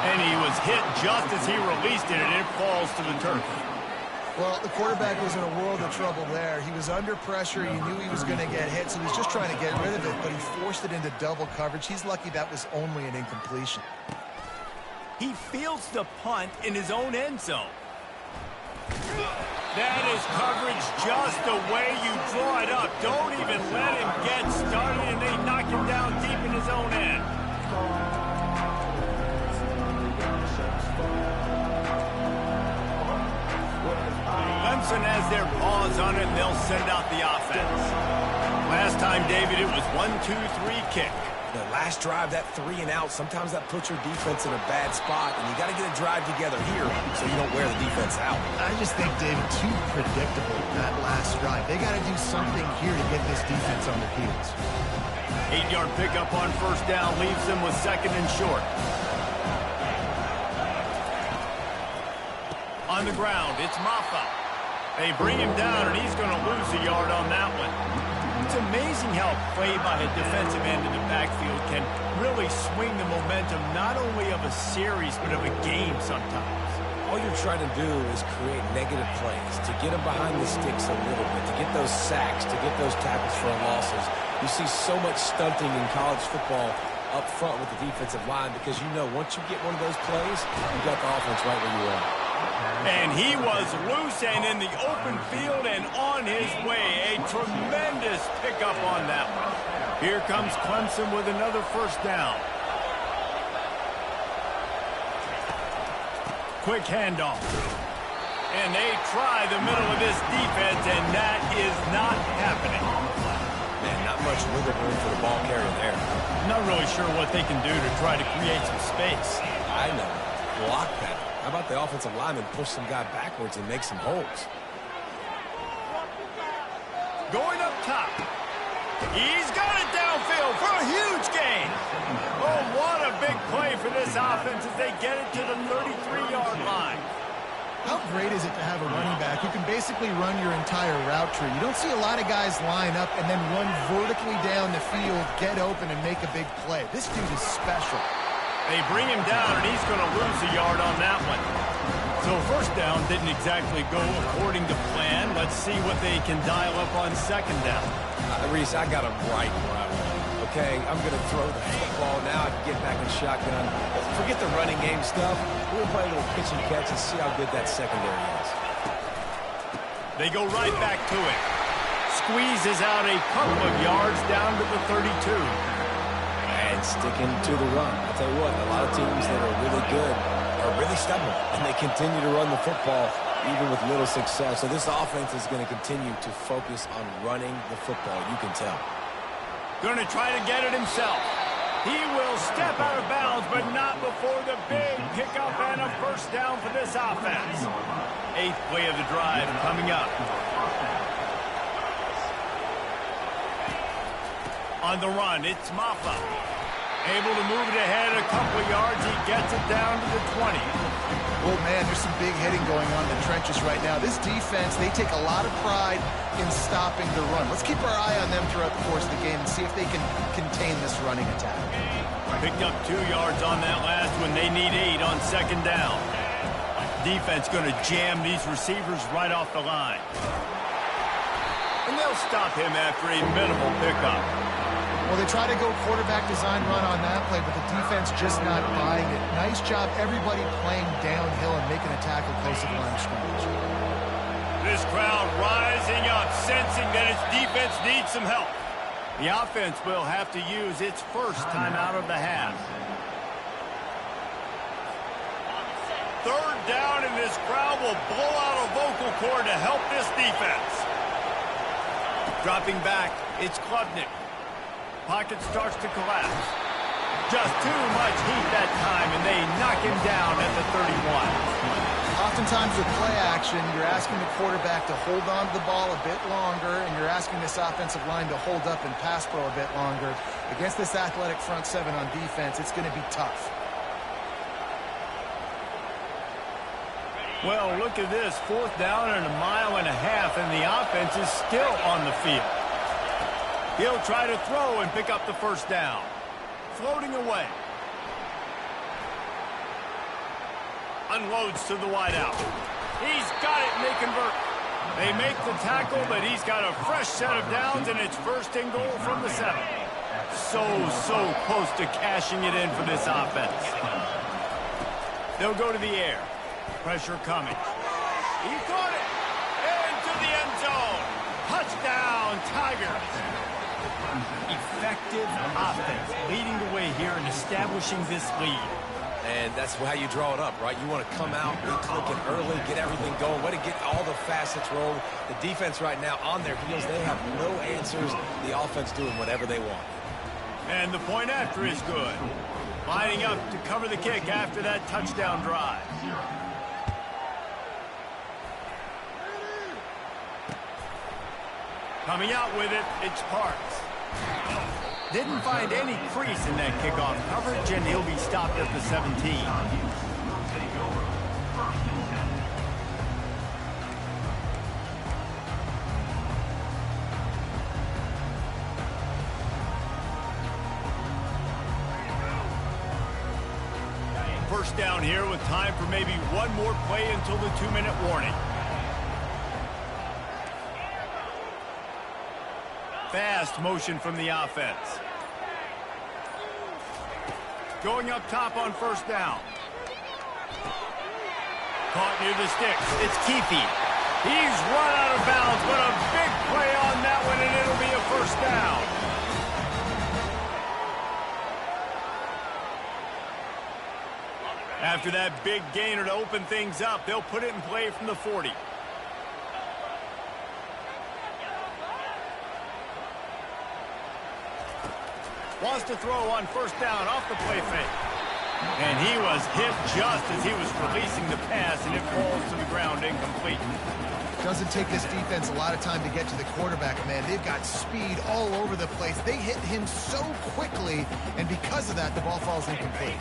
And he was hit just as he released it, and it falls to the turf. Well, the quarterback was in a world of trouble there. He was under pressure. He knew he was going to get hit, so he was just trying to get rid of it, but he forced it into double coverage. He's lucky that was only an incompletion. He fields the punt in his own end zone. That is coverage just the way you draw it up. Don't even let him get started, and they knock him down deep in his own end. Clemson has their paws on it, and they'll send out the offense. Last time, David, it was 1-2-3 kick. The last drive, that 3 and out, sometimes that puts your defense in a bad spot, and you got to get a drive together here so you don't wear the defense out. I just think, David, too predictable, that last drive. They got to do something here to get this defense on their heels. 8-yard pickup on 1st down leaves them with 2nd and short. On the ground, it's Maffa. They bring him down, and he's going to lose a yard on that one. It's amazing how a play by a defensive end in the backfield can really swing the momentum not only of a series but of a game sometimes. All you're trying to do is create negative plays, to get them behind the sticks a little bit, to get those sacks, to get those tackles for losses. You see so much stunting in college football up front with the defensive line because you know once you get one of those plays, you got the offense right where you are. And he was loose and in the open field and on his way. A tremendous pickup on that one. Here comes Clemson with another 1st down. Quick handoff. And they try the middle of this defense, and that is not happening. Man, not much wiggle room for the ball carrier there. Not really sure what they can do to try to create some space. I know. Block better. How about the offensive lineman push some guy backwards and make some holes? Going up top. He's got it downfield for a huge gain. Oh, what a big play for this offense as they get it to the 33-yard line. How great is it to have a running back who can basically run your entire route tree? You don't see a lot of guys line up and then run vertically down the field, get open, and make a big play. This dude is special. They bring him down, and he's going to lose a yard on that one. So 1st down didn't exactly go according to plan. Let's see what they can dial up on 2nd down. Reese, I got him right where I want. Okay, I'm going to throw the football now. I can get back in shotgun. Forget the running game stuff. We'll play a little pitch and catch and see how good that secondary is. They go right back to it. Squeezes out a couple of yards down to the 32. And sticking to the run. I'll tell you what, a lot of teams that are really good are really stubborn, and they continue to run the football even with little success. So this offense is going to continue to focus on running the football. You can tell. Going to try to get it himself. He will step out of bounds, but not before the big pickup and a first down for this offense. 8th play of the drive coming up. On the run, it's Maffa. Able to move it ahead a couple of yards. He gets it down to the 20. Oh, man, there's some big hitting going on in the trenches right now. This defense, they take a lot of pride in stopping the run. Let's keep our eye on them throughout the course of the game and see if they can contain this running attack. Picked up 2 yards on that last one. They need 8 on 2nd down. Defense going to jam these receivers right off the line. And they'll stop him after a minimal pickup. Well, they try to go quarterback design run on that play, but the defense just not buying it. Nice job, everybody playing downhill and making a tackle close to the line of scrimmage. This crowd rising up, sensing that its defense needs some help. The offense will have to use its first timeout of the half. 3rd down, and this crowd will blow out a vocal cord to help this defense. Dropping back, it's Klubnik. Pocket starts to collapse. Just too much heat that time, and they knock him down at the 31. Oftentimes with play action, you're asking the quarterback to hold on to the ball a bit longer, and you're asking this offensive line to hold up and pass pro a bit longer. Against this athletic front 7 on defense, it's going to be tough. Well, look at this. 4th down and 1.5 miles, and the offense is still on the field. He'll try to throw and pick up the first down. Floating away. Unloads to the wideout. He's got it, and they convert. They make the tackle, but he's got a fresh set of downs, and it's 1st and goal from the 7. So close to cashing it in for this offense. They'll go to the air. Pressure coming. He caught it. Into the end zone. Touchdown, Tigers. Effective offense leading the way here and establishing this lead. And that's how you draw it up, right? You want to come out, be clicking early, get everything going, way to get all the facets rolled. The defense right now on their heels, they have no answers. The offense doing whatever they want. And the point after is good. Lining up to cover the kick after that touchdown drive. Coming out with it, it's Parks. Didn't find any crease in that kickoff coverage, and he'll be stopped at the 17. First down here with time for maybe one more play until the 2-minute warning. Fast motion from the offense. Going up top on 1st down. Caught near the sticks. It's Keefe. He's run out of bounds, but a big play on that one, and it'll be a 1st down. After that big gainer to open things up, they'll put it in play from the 40. Wants to throw on 1st down off the play fake. And he was hit just as he was releasing the pass, and it falls to the ground incomplete. Doesn't take this defense a lot of time to get to the quarterback, man. They've got speed all over the place. They hit him so quickly, and because of that, the ball falls incomplete.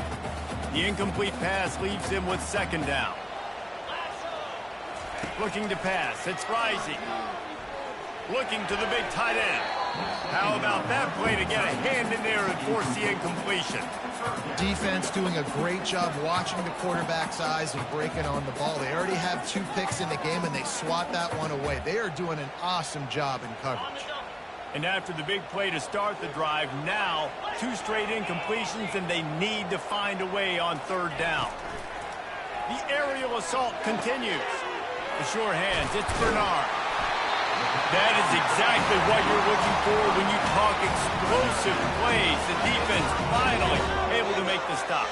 The incomplete pass leaves him with 2nd down. Looking to pass. It's Rising. Looking to the big tight end. How about that play to get a hand in there and force the incompletion? Defense doing a great job watching the quarterback's eyes and breaking on the ball. They already have 2 picks in the game, and they swat that one away. They are doing an awesome job in coverage. And after the big play to start the drive, now 2 straight incompletions, and they need to find a way on 3rd down. The aerial assault continues. The sure hands, it's Bernard. That is exactly what you're looking for when you talk explosive plays. The defense finally able to make the stop.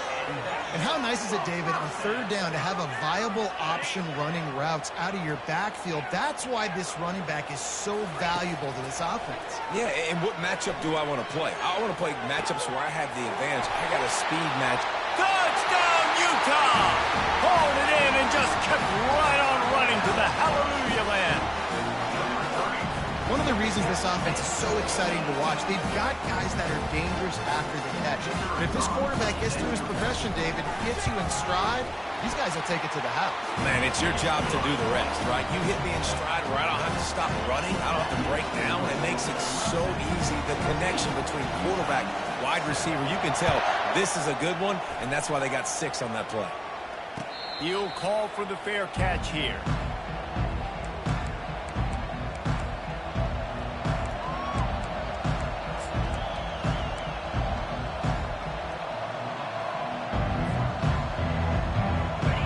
And how nice is it, David, on third down to have a viable option running routes out of your backfield? That's why this running back is so valuable to this offense. Yeah, and what matchup do I want to play? I want to play matchups where I have the advantage. I got a speed match. Touchdown, Utah! Pulled it in and just kept right on running to the hallelujah land. One of the reasons this offense is so exciting to watch, they've got guys that are dangerous after the catch. And if this quarterback gets through his progression, David, gets you in stride, these guys will take it to the house. Man, it's your job to do the rest, right? You hit me in stride where I don't have to stop running. I don't have to break down. It makes it so easy. The connection between quarterback, wide receiver, you can tell this is a good one, and that's why they got 6 on that play. He'll call for the fair catch here.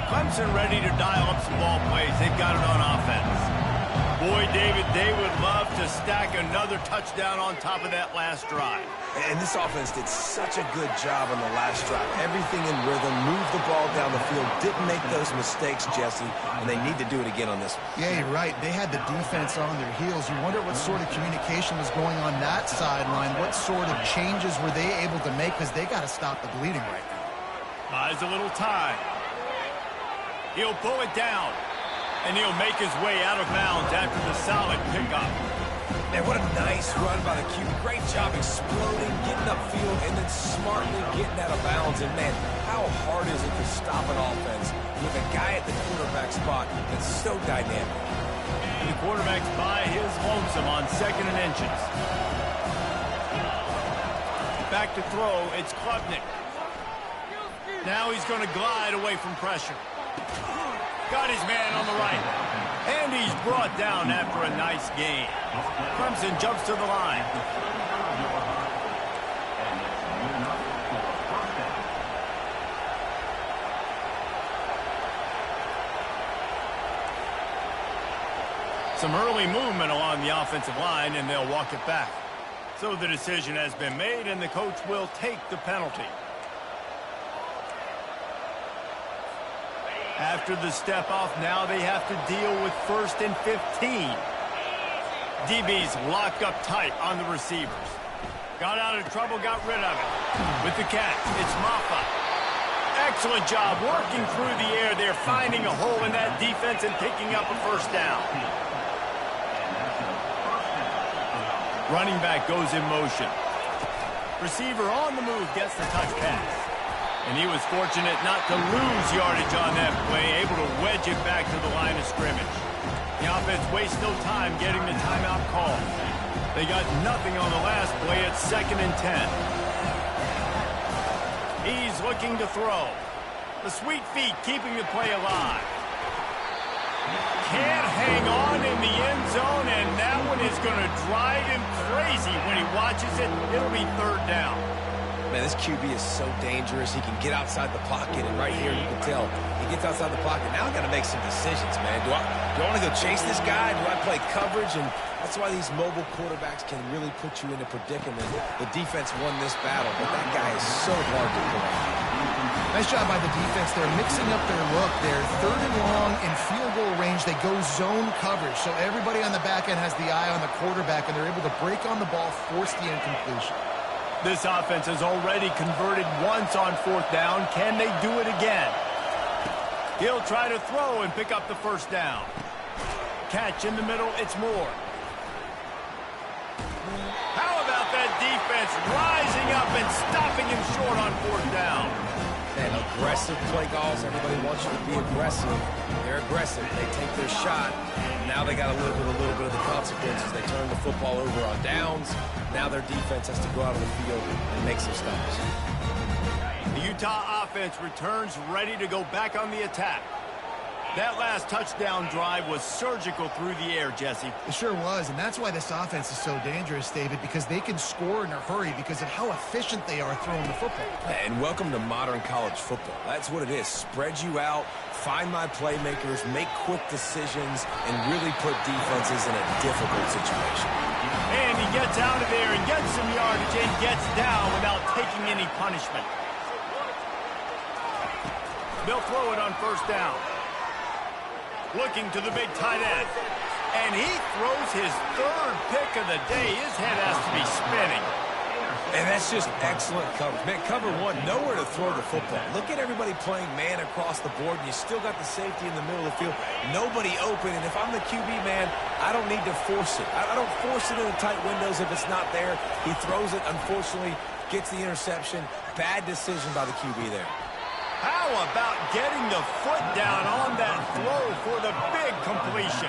Clemson ready to dial up some ball plays. They've got it on offense. Boy, David, they would love to stack another touchdown on top of that last drive. And this offense did such a good job on the last drive. Everything in rhythm, moved the ball down the field, didn't make those mistakes, Jesse, and they need to do it again on this one. Yeah, you're right. They had the defense on their heels. You wonder what sort of communication was going on that sideline. What sort of changes were they able to make, because they got to stop the bleeding right now. Buys a little time. He'll pull it down, and he'll make his way out of bounds after the solid pickup. Man, what a nice run by the Q. Great job exploding, getting upfield, and then smartly getting out of bounds. And, man, how hard is it to stop an offense with a guy at the quarterback spot that's so dynamic? And the quarterback's by his lonesome on 2nd and inches. Back to throw, it's Klubnik. Now he's going to glide away from pressure. Got his man on the right. And he's brought down after a nice gain. Clemson jumps to the line. Some early movement along the offensive line, and they'll walk it back. So the decision has been made, and the coach will take the penalty. After the step-off, now they have to deal with 1st and 15. DB's locked up tight on the receivers. Got out of trouble, got rid of it. With the catch, it's Maffa. Excellent job working through the air there, finding a hole in that defense and picking up a 1st down. Running back goes in motion. Receiver on the move gets the touch pass. And he was fortunate not to lose yardage on that play, able to wedge it back to the line of scrimmage. The offense wastes no time getting the timeout call. They got nothing on the last play at 2nd and 10. He's looking to throw. The sweet feet keeping the play alive. Can't hang on in the end zone, and that one is going to drive him crazy when he watches it. It'll be 3rd down. Man, this QB is so dangerous. He can get outside the pocket, and right here you can tell he gets outside the pocket. Now I got to make some decisions, man. Do I want to go chase this guy? Do I play coverage? And that's why these mobile quarterbacks can really put you in a predicament. The defense won this battle, but that guy is so hard to play. Nice job by the defense. They're mixing up their look. They're 3rd and long in field goal range. They go zone coverage, so everybody on the back end has the eye on the quarterback, and they're able to break on the ball, force the incompletion. This offense has already converted once on 4th down. Can they do it again? He'll try to throw and pick up the 1st down. Catch in the middle, it's Moore. How about that defense rising up and stopping him short on 4th down? Man, aggressive play calls. Everybody wants you to be aggressive. They're aggressive. They take their shot. Now they got to live with a little bit of the consequences. They turn the football over on downs. Now their defense has to go out on the field and make some stops. The Utah offense returns ready to go back on the attack. That last touchdown drive was surgical through the air, Jesse. It sure was, and that's why this offense is so dangerous, David, because they can score in a hurry because of how efficient they are throwing the football. And welcome to modern college football. That's what it is. Spread you out, find my playmakers, make quick decisions, and really put defenses in a difficult situation. And he gets out of there and gets some yardage, and gets down without taking any punishment. They'll throw it on first down. Looking to the big tight end. And he throws his third pick of the day. His head has to be spinning. And that's just excellent coverage. Man, cover one, nowhere to throw the football. Look at everybody playing man across the board, and you still got the safety in the middle of the field. Nobody open, and if I'm the QB, man, I don't need to force it. I don't force it in the tight windows if it's not there. He throws it, unfortunately, gets the interception. Bad decision by the QB there. How about getting the foot down on that throw for the big completion?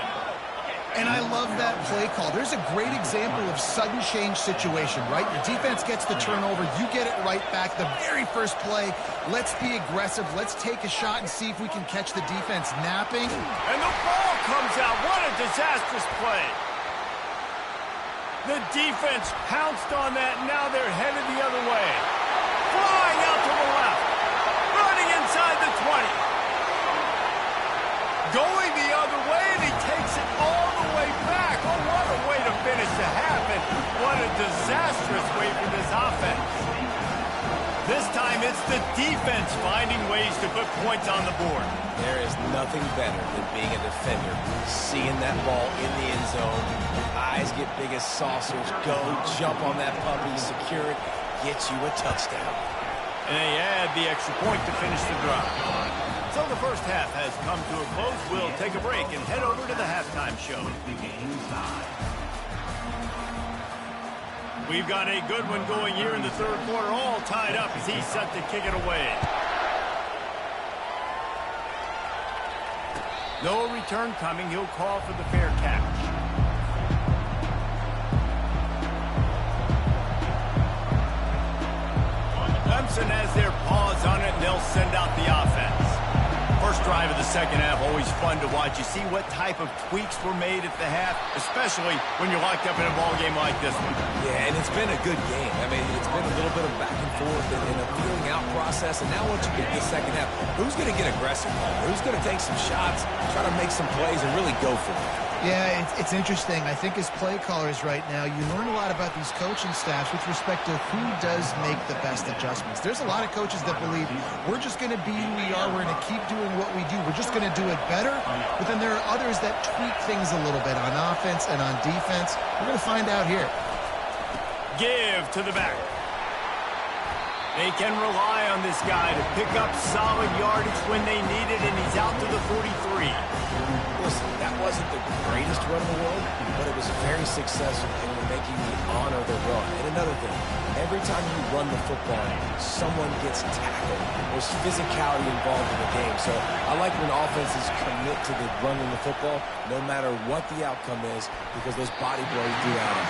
And I love that play call. There's a great example of sudden change situation, right? Your defense gets the turnover. You get it right back. The very first play, let's be aggressive. Let's take a shot and see if we can catch the defense napping. And the ball comes out. What a disastrous play. The defense pounced on that. Now they're headed the other way. Flying out to the left. Running inside the 20. Going the other way, and he takes it all the way back. Oh, what a way to finish the half, and what a disastrous way for this offense. This time, it's the defense finding ways to put points on the board. There is nothing better than being a defender, seeing that ball in the end zone. Eyes get big as saucers. Go, jump on that puppy, secure it, get you a touchdown. And they add the extra point to finish the drive. So the first half has come to a close. We'll take a break and head over to the halftime show. We've got a good one going here in the third quarter, all tied up as he's set to kick it away. No return coming. He'll call for the fair catch. Clemson has their paws on it, and they'll send out the offense. First drive of the second half, always fun to watch. You see what type of tweaks were made at the half, especially when you're locked up in a ball game like this one. Yeah, and it's been a good game. I mean, it's been a little bit of back and forth and a feeling out process. And now once you get to the second half, who's going to get aggressive? Who's going to take some shots, try to make some plays, and really go for it? Yeah, it's interesting. I think as play callers right now, you learn a lot about these coaching staffs with respect to who does make the best adjustments. There's a lot of coaches that believe we're just going to be who we are. We're going to keep doing what we do. We're just going to do it better. But then there are others that tweak things a little bit on offense and on defense. We're going to find out here. Give to the back. They can rely on this guy to pick up solid yardage when they need it, and he's out to the 43. Listen, that wasn't the greatest run in the world, but it was very successful in making me honor the run. And another thing, every time you run the football, someone gets tackled. There's physicality involved in the game. So I like when offenses commit to the running the football, no matter what the outcome is, because those body blows do add up.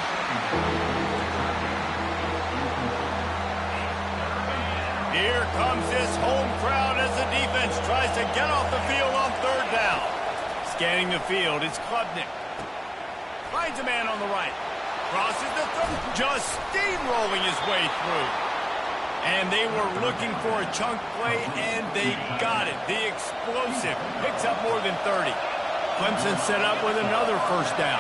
Here comes this home crowd as the defense tries to get off the field on third down. Scanning the field, it's Klubnik. Finds a man on the right. Crosses the throat, just steamrolling his way through. And they were looking for a chunk play, and they got it. The explosive picks up more than 30. Clemson set up with another first down.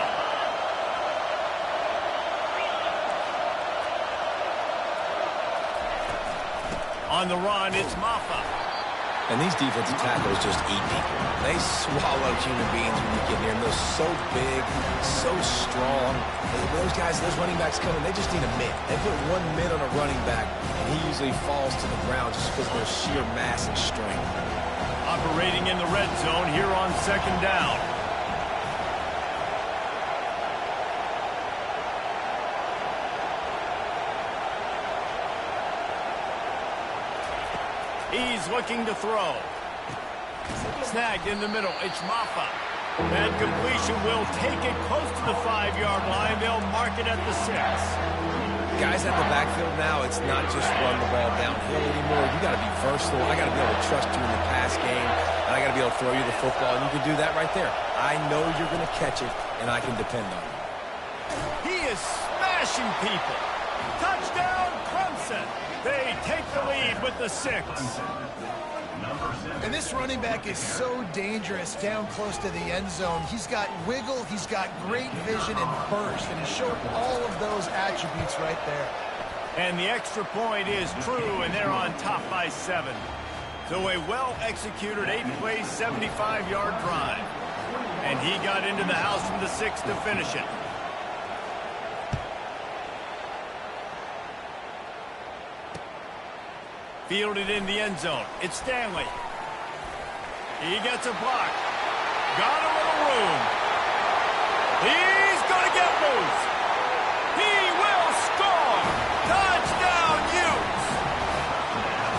On the run, it's Maffa. And these defensive tackles just eat people. They swallow human beings when you get near them. They're so big, so strong. Those guys, those running backs come in, they just need a mid. They put one mid on a running back, and he usually falls to the ground just because of their sheer mass and strength. Operating in the red zone here on second down. He's looking to throw. Snagged in the middle. It's Maffa. That completion will take it close to the 5-yard line. They'll mark it at the 6. Guys at the backfield now, it's not just run the ball downhill anymore. You got to be versatile. I got to be able to trust you in the pass game, and I got to be able to throw you the football, and you can do that right there. I know you're going to catch it, and I can depend on it. He is smashing people. Touchdown, Clemson. They take the lead with the 6. And this running back is so dangerous down close to the end zone. He's got wiggle, he's got great vision and burst, and he showed all of those attributes right there. And the extra point is true, and they're on top by 7. So a well-executed 8-play, 75-yard drive. And he got into the house from the 6 to finish it. Fielded in the end zone. It's Stanley. He gets a block. Got a little room. He's going to get loose. He will score. Touchdown, Utes.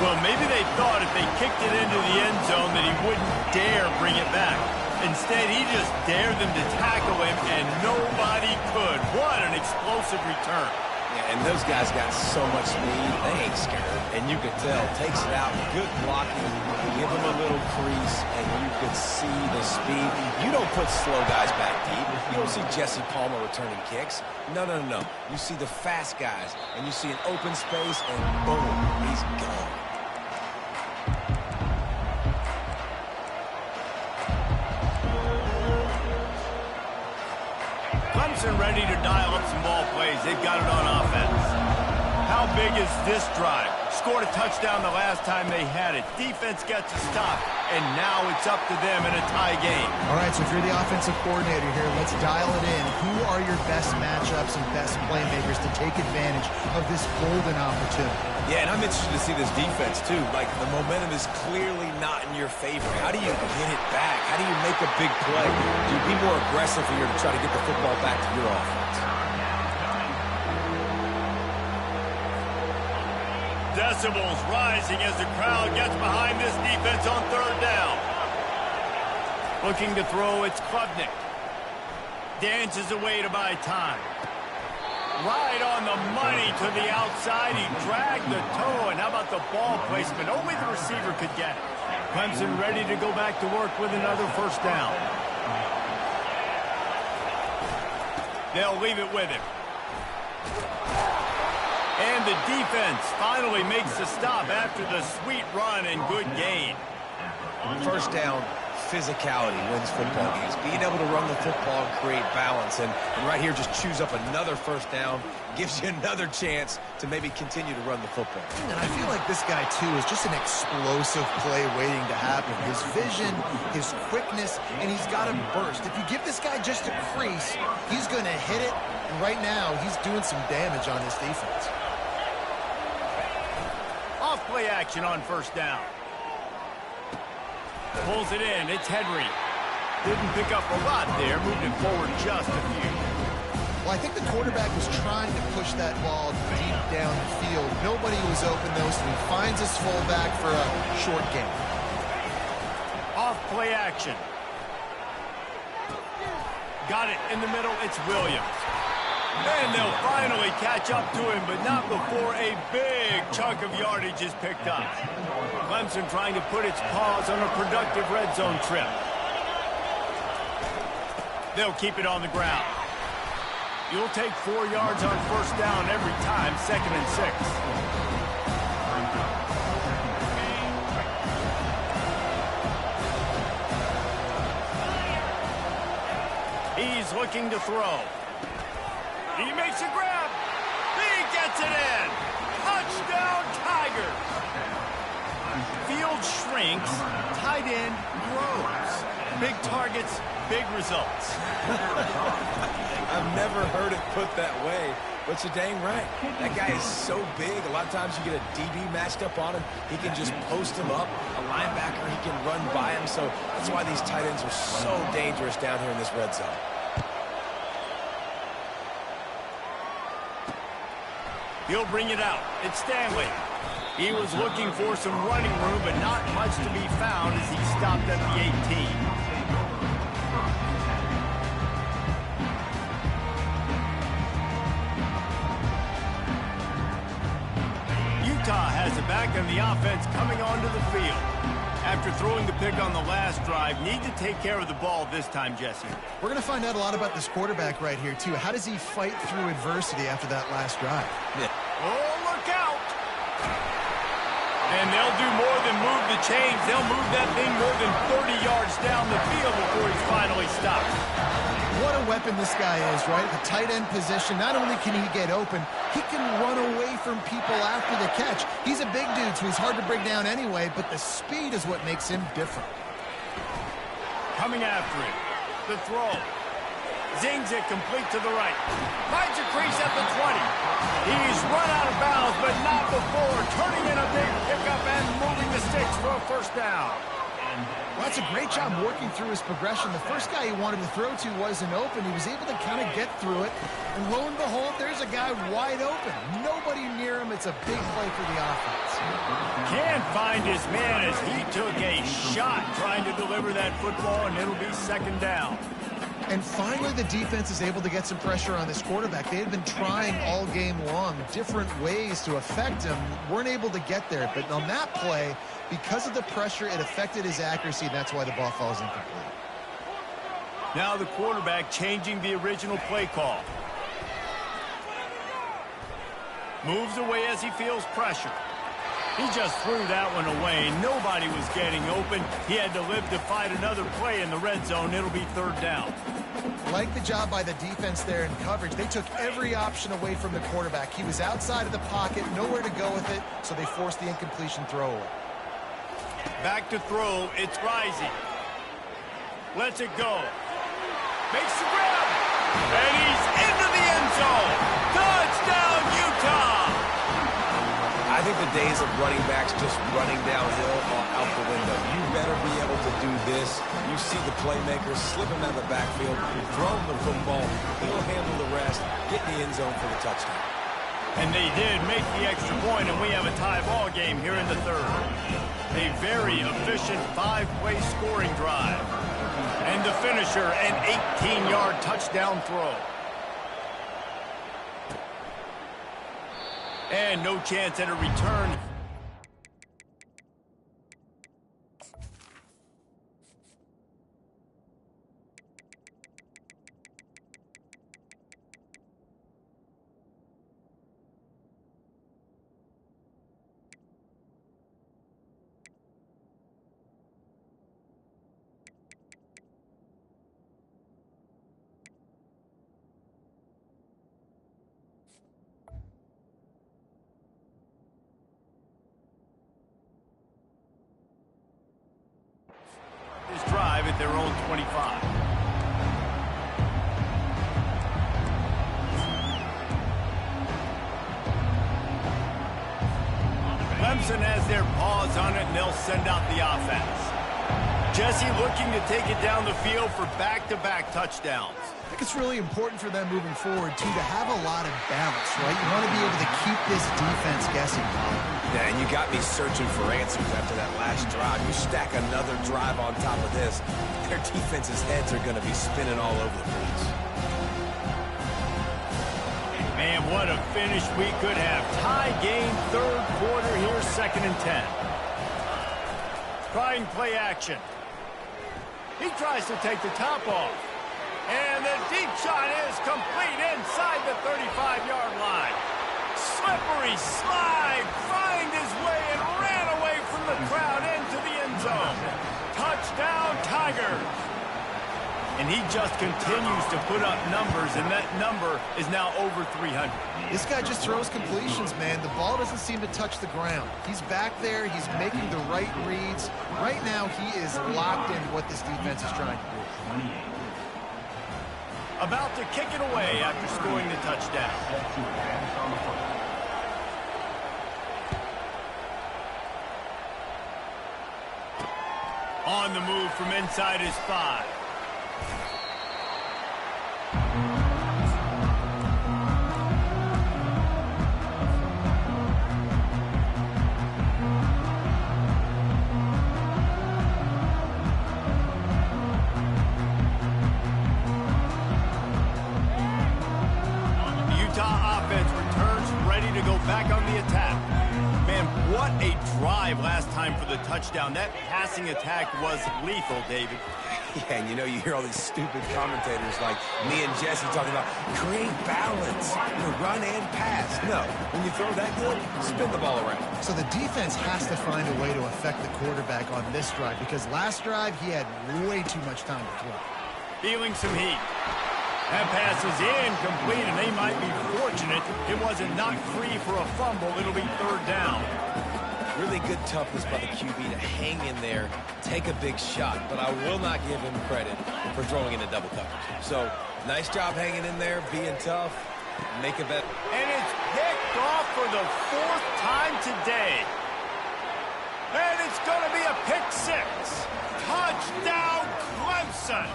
Well, maybe they thought if they kicked it into the end zone that he wouldn't dare bring it back. Instead, he just dared them to tackle him, and nobody could. What an explosive return. Yeah, and those guys got so much speed, they ain't scared. And you could tell, takes it out, good blocking, give him a little crease, and you could see the speed. You don't put slow guys back deep. You don't see Jesse Palmer returning kicks. No. You see the fast guys, and you see an open space, and boom, he's gone. Clemson ready to dial up some ball plays. They've got it on offense. How big is this drive? Scored a touchdown the last time they had it. Defense gets a stop, and now it's up to them in a tie game. All right, so if you're the offensive coordinator here, let's dial it in. Who are your best matchups and best playmakers to take advantage of this golden opportunity? Yeah, and I'm interested to see this defense, too. Like, the momentum is clearly not in your favor. How do you get it back? How do you make a big play? Do you be more aggressive here to try to get the football back to your offense? Decibels rising as the crowd gets behind this defense on 3rd down. Looking to throw, it's Klubnik. Dances away to buy time. Right on the money to the outside. He dragged the toe, and how about the ball placement? Only the receiver could get it. Clemson ready to go back to work with another 1st down. They'll leave it with him. And the defense finally makes the stop after the sweet run and good gain. 1st down, physicality wins football games. Being able to run the football and create balance. And right here, just choose up another 1st down. Gives you another chance to maybe continue to run the football. And I feel like this guy, too, is just an explosive play waiting to happen. His vision, his quickness, and he's got a burst. If you give this guy just a crease, he's going to hit it. And right now, he's doing some damage on this defense. Off-play action on 1st down. Pulls it in. It's Henry. Didn't pick up a lot there. Moved it forward just a few. Well, I think the quarterback was trying to push that ball deep down the field. Nobody was open, though, so he finds his fullback for a short gain. Off-play action. Got it in the middle. It's Williams. And they'll finally catch up to him, but not before a big chunk of yardage is picked up. Clemson trying to put its paws on a productive red zone trip. They'll keep it on the ground. You'll take 4 yards on 1st down every time, 2nd and 6. He's looking to throw. He makes a grab. He gets it in. Touchdown, Tigers. Field shrinks. Tight end grows. Big targets, big results. I've never heard it put that way, but you're dang right. That guy is so big. A lot of times you get a DB matched up on him. He can just post him up. A linebacker, he can run by him. So that's why these tight ends are so dangerous down here in this red zone. He'll bring it out. It's Stanley. He was looking for some running room, but not much to be found as he stopped at the 18. Utah has it back on the offense coming onto the field. After throwing the pick on the last drive, need to take care of the ball this time, Jesse. We're going to find out a lot about this quarterback right here, too. How does he fight through adversity after that last drive? Yeah. Oh, look out! And they'll do more than move the chains. They'll move that thing more than 30 yards down the field before he's finally stopped. What a weapon this guy is, right? The tight end position, not only can he get open, he can run away from people after the catch. He's a big dude, so he's hard to bring down anyway, but the speed is what makes him different. Coming after it. The throw. Zings it complete to the right. Finds a crease at the 20. He's run out of bounds, but not before turning in a big pickup and moving the sticks for a first down. Well, that's a great job working through his progression. The first guy he wanted to throw to wasn't open. He was able to kind of get through it. And lo and behold, there's a guy wide open. Nobody near him. It's a big play for the offense. Can't find his man as he took a shot trying to deliver that football, and it'll be second down. And finally, the defense is able to get some pressure on this quarterback. They had been trying all game long different ways to affect him. Weren't able to get there. But on that play, because of the pressure, it affected his accuracy, and that's why the ball falls incomplete. Now the quarterback changing the original play call. Moves away as he feels pressure. He just threw that one away. Nobody was getting open. He had to live to fight another play in the red zone. It'll be third down. Like the job by the defense there in coverage. They took every option away from the quarterback. He was outside of the pocket, nowhere to go with it, so they forced the incompletion throwaway. Back to throw. It's Rising. Lets it go. Makes the grab. And he's into the end zone. Touchdown, Utah. I think the days of running backs just running downhill are out the window. You better be able to do this. You see the playmaker, slip him out of the backfield, throw him the football, he'll handle the rest, get in the end zone for the touchdown. And they did make the extra point, and we have a tie ball game here in the third. A very efficient 5-play scoring drive. And the finisher, an 18-yard touchdown throw. And no chance at a return. This drive at their own 25. Clemson has their paws on it, and they'll send out the offense. Jesse looking to take it down the field for back-to-back touchdowns. I think it's really important for them moving forward, too, to have a lot of balance, right? You want to be able to keep this defense guessing, Colin. Yeah, and you got me searching for answers after that last drive. You stack another drive on top of this, their defense's heads are going to be spinning all over the place. Man, what a finish we could have. Tie game, third quarter here, 2nd and 10. Trying play action. He tries to take the top off. And the deep shot is complete inside the 35-yard line. Slippery slide, find his way and ran away from the crowd into the end zone. Touchdown, Tigers. And he just continues to put up numbers, and that number is now over 300. This guy just throws completions, man. The ball doesn't seem to touch the ground. He's back there. He's making the right reads. Right now, he is locked into what this defense is trying to do. About to kick it away after scoring the touchdown. On the move from inside his 5. Back on the attack. Man, what a drive last time for the touchdown. That passing attack was lethal, David. Yeah, and you know, you hear all these stupid commentators like me and Jesse talking about create balance, run and pass. No, when you throw that good, spin the ball around. So the defense has to find a way to affect the quarterback on this drive, because last drive he had way too much time to throw. Feeling some heat. That pass is incomplete, and they might be fortunate it wasn't knocked free for a fumble. It'll be third down. Really good toughness by the QB to hang in there, take a big shot, but I will not give him credit for throwing into double coverage. So, nice job hanging in there, being tough, make a bet. And it's picked off for the fourth time today. And it's going to be a pick six. Touchdown, Clemson.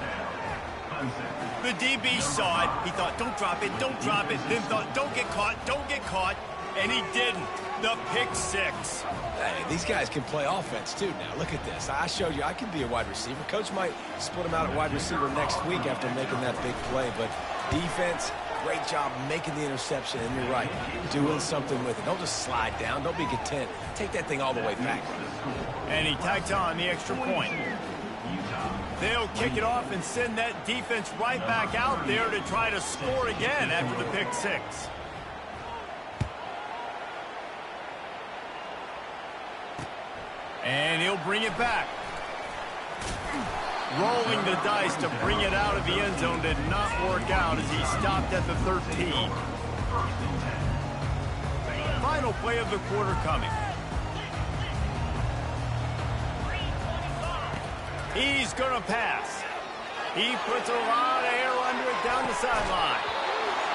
The DB saw it. He thought, don't drop it, don't drop it. Then thought, don't get caught, don't get caught. And he didn't. The pick six. Hey, these guys can play offense, too, now. Look at this. I showed you I can be a wide receiver. Coach might split him out at wide receiver next week after making that big play. But defense, great job making the interception. And you're right, doing something with it. Don't just slide down. Don't be content. Take that thing all the way back. And he tacked on the extra point. They'll kick it off and send that defense right back out there to try to score again after the pick six. And he'll bring it back. Rolling the dice to bring it out of the end zone did not work out as he stopped at the 13. Final play of the quarter coming. He's going to pass. He puts a lot of air under it down the sideline.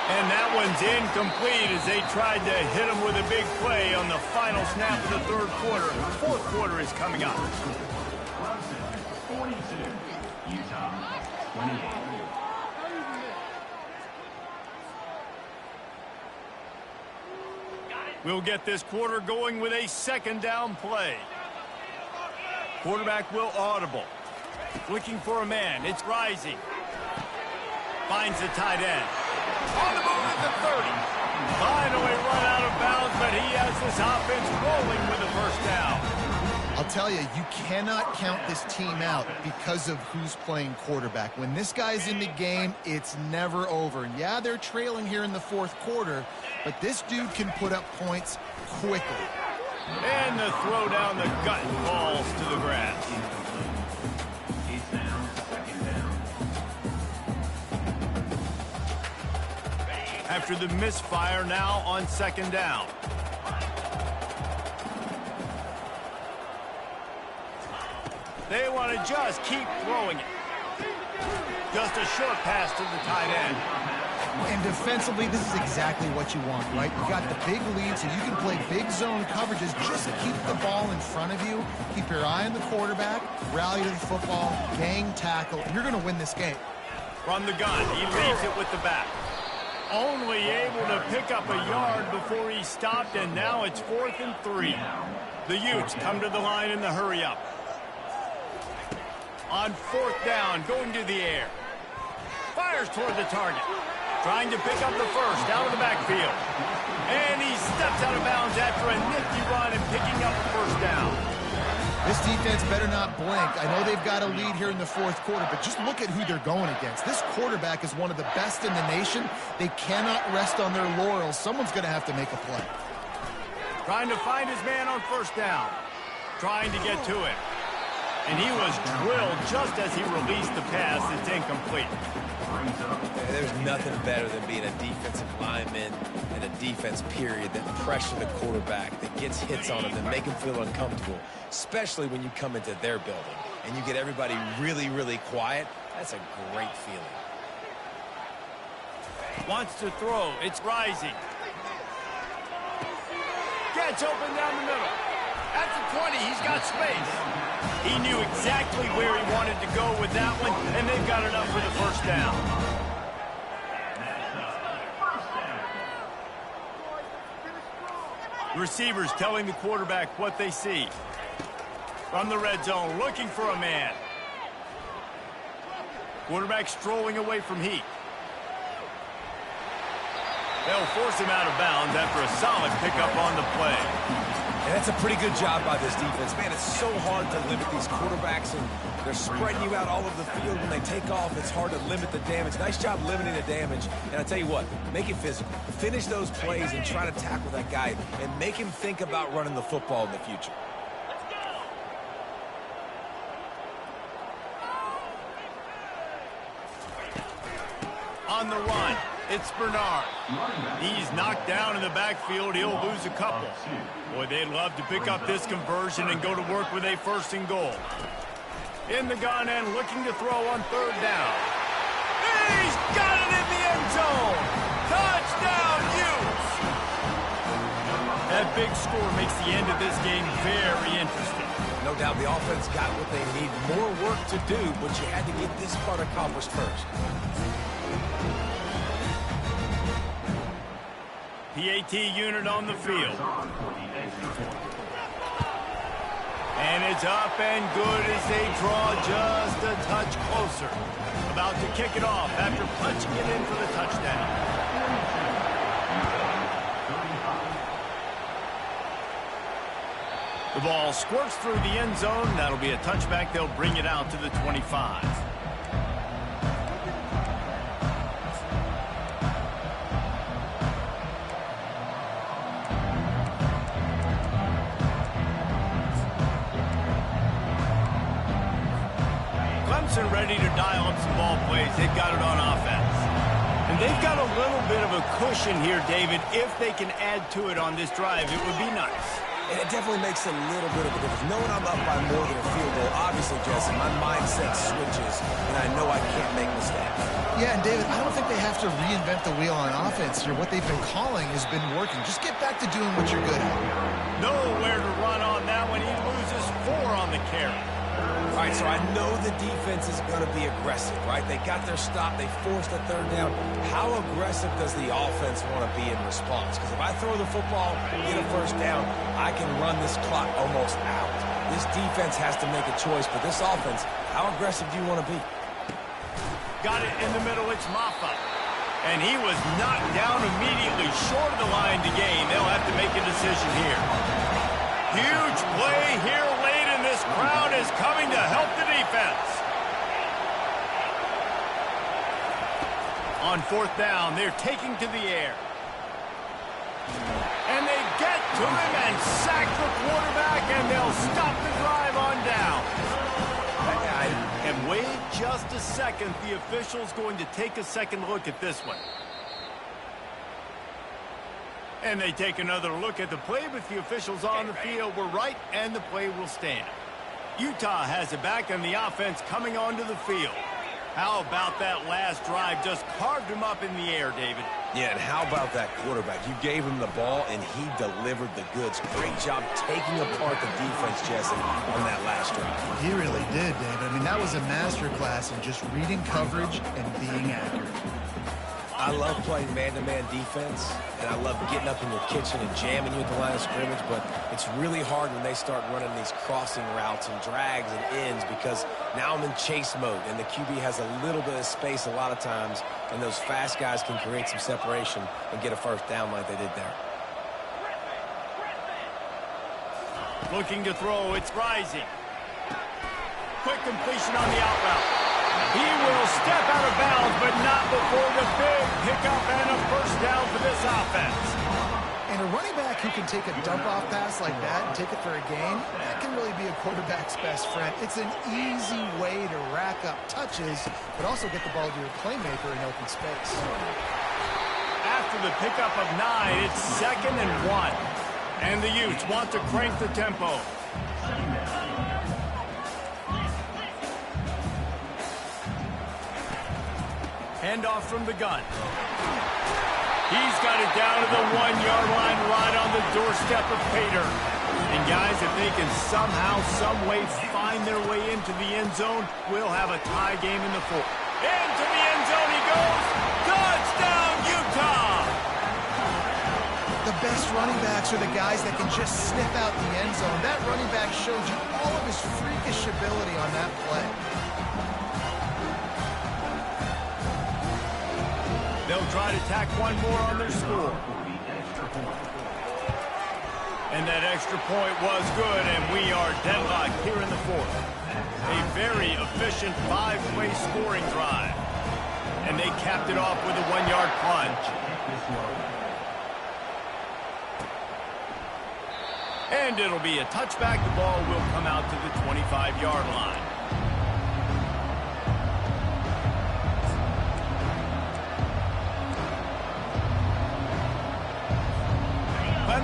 And that one's incomplete as they tried to hit him with a big play on the final snap of the third quarter. The fourth quarter is coming up. 42, Utah 28. We'll get this quarter going with a second down play. Quarterback will audible. Looking for a man. It's Rising. Finds the tight end. On the move at the 30. Finally run out of bounds, but he has this offense rolling with the first down. I'll tell you, you cannot count this team out because of who's playing quarterback. When this guy's in the game, it's never over. Yeah, they're trailing here in the fourth quarter, but this dude can put up points quickly. And the throw down the gut falls to the grass. After the misfire, now on second down. They want to just keep throwing it. Just a short pass to the tight end. And defensively, this is exactly what you want, right? You got the big lead, so you can play big zone coverages. Just keep the ball in front of you. Keep your eye on the quarterback. Rally to the football. Gang tackle. And you're going to win this game. From the gun, he leaves it with the back. Only able to pick up a yard before he stopped, and now it's 4th and 3. The Utes come to the line in the hurry-up. On 4th down, going to the air. Fires toward the target. Trying to pick up the first out of the backfield. And he steps out of bounds after a nifty run and picking up the first down. This defense better not blink. I know they've got a lead here in the fourth quarter, but just look at who they're going against. This quarterback is one of the best in the nation. They cannot rest on their laurels. Someone's going to have to make a play. Trying to find his man on first down. Trying to get to him. And he was drilled just as he released the pass. It's incomplete. There's nothing better than being a defensive lineman and a defense period that pressure the quarterback, that gets hits on him, that make him feel uncomfortable, especially when you come into their building and you get everybody really, really quiet. That's a great feeling. Wants to throw. It's Rising. Gets open down the middle. At the 20, he's got space. He knew exactly where he wanted to go with that one, and they've got enough for the first down. Receivers telling the quarterback what they see. From the red zone, looking for a man. Quarterback strolling away from Heat. They'll force him out of bounds after a solid pickup on the play. And that's a pretty good job by this defense. Man, it's so hard to limit these quarterbacks, and they're spreading you out all over the field. When they take off, it's hard to limit the damage. Nice job limiting the damage. And I tell you what, make it physical. Finish those plays and try to tackle that guy and make him think about running the football in the future. on the run. It's Bernard. He's knocked down in the backfield. He'll lose a couple. Boy, they'd love to pick up this conversion and go to work with a 1st and goal. In the gun and looking to throw on 3rd down. He's got it in the end zone. Touchdown, Utes. That big score makes the end of this game very interesting. No doubt the offense got what they need. More work to do, but you had to get this part accomplished first. PAT unit on the field. And it's up and good as they draw just a touch closer. About to kick it off after punching it in for the touchdown. The ball squirts through the end zone. That'll be a touchback. They'll bring it out to the 25. Clemson ready to dial up some ball plays. They've got it on offense. And they've got a little bit of a cushion here, David. If they can add to it on this drive, it would be nice. And it definitely makes a little bit of a difference. Knowing I'm up by more than a field goal, obviously, Jesse, my mindset switches, and I know I can't make mistakes. Yeah, and David, I don't think they have to reinvent the wheel on offense here. What they've been calling has been working. Just get back to doing what you're good at. Nowhere to run on that one. He loses 4 on the carry. All right, so I know the defense is going to be aggressive, right? They got their stop. They forced a 3rd down. How aggressive does the offense want to be in response? Because if I throw the football, get a 1st down, I can run this clock almost out. This defense has to make a choice, but this offense, how aggressive do you want to be? Got it in the middle. It's Maffa. And he was knocked down immediately short of the line to gain. They'll have to make a decision here. Huge play here late. This crowd is coming to help the defense. On 4th down, they're taking to the air. And they get to him and sack the quarterback, and they'll stop the drive on down. And wait just a second. The official's going to take a second look at this one. And they take another look at the play, but the officials on the field were right, and the play will stand. Utah has it back, and the offense coming onto the field. How about that last drive? Just carved him up in the air, David. Yeah, and how about that quarterback? You gave him the ball, and he delivered the goods. Great job taking apart the defense, Jesse, on that last drive. He really did, David. I mean, that was a masterclass in just reading coverage and being accurate. I love playing man-to-man defense, and I love getting up in your kitchen and jamming you at the line of scrimmage, but it's really hard when they start running these crossing routes and drags and ends because now I'm in chase mode, and the QB has a little bit of space a lot of times, and those fast guys can create some separation and get a 1st down like they did there. Looking to throw, it's Rising. Quick completion on the out route. He will step out of bounds, but not before the big pickup and a 1st down for this offense. And a running back who can take a dump-off pass like that and take it for a gain, that can really be a quarterback's best friend. It's an easy way to rack up touches, but also get the ball to your playmaker in open space. After the pickup of 9, it's 2nd and 1. And the Utes want to crank the tempo. Handoff from the gun. He's got it down to the 1-yard line right on the doorstep of Pater. And guys, if they can somehow, some way find their way into the end zone, we'll have a tie game in the 4th. Into the end zone he goes. Touchdown, Utah! The best running backs are the guys that can just sniff out the end zone. That running back showed you all of his freakish ability on that play. They'll try to tack one more on their score. And that extra point was good, and we are deadlocked here in the 4th. A very efficient 5-play scoring drive. And they capped it off with a 1-yard plunge. And it'll be a touchback. The ball will come out to the 25-yard line.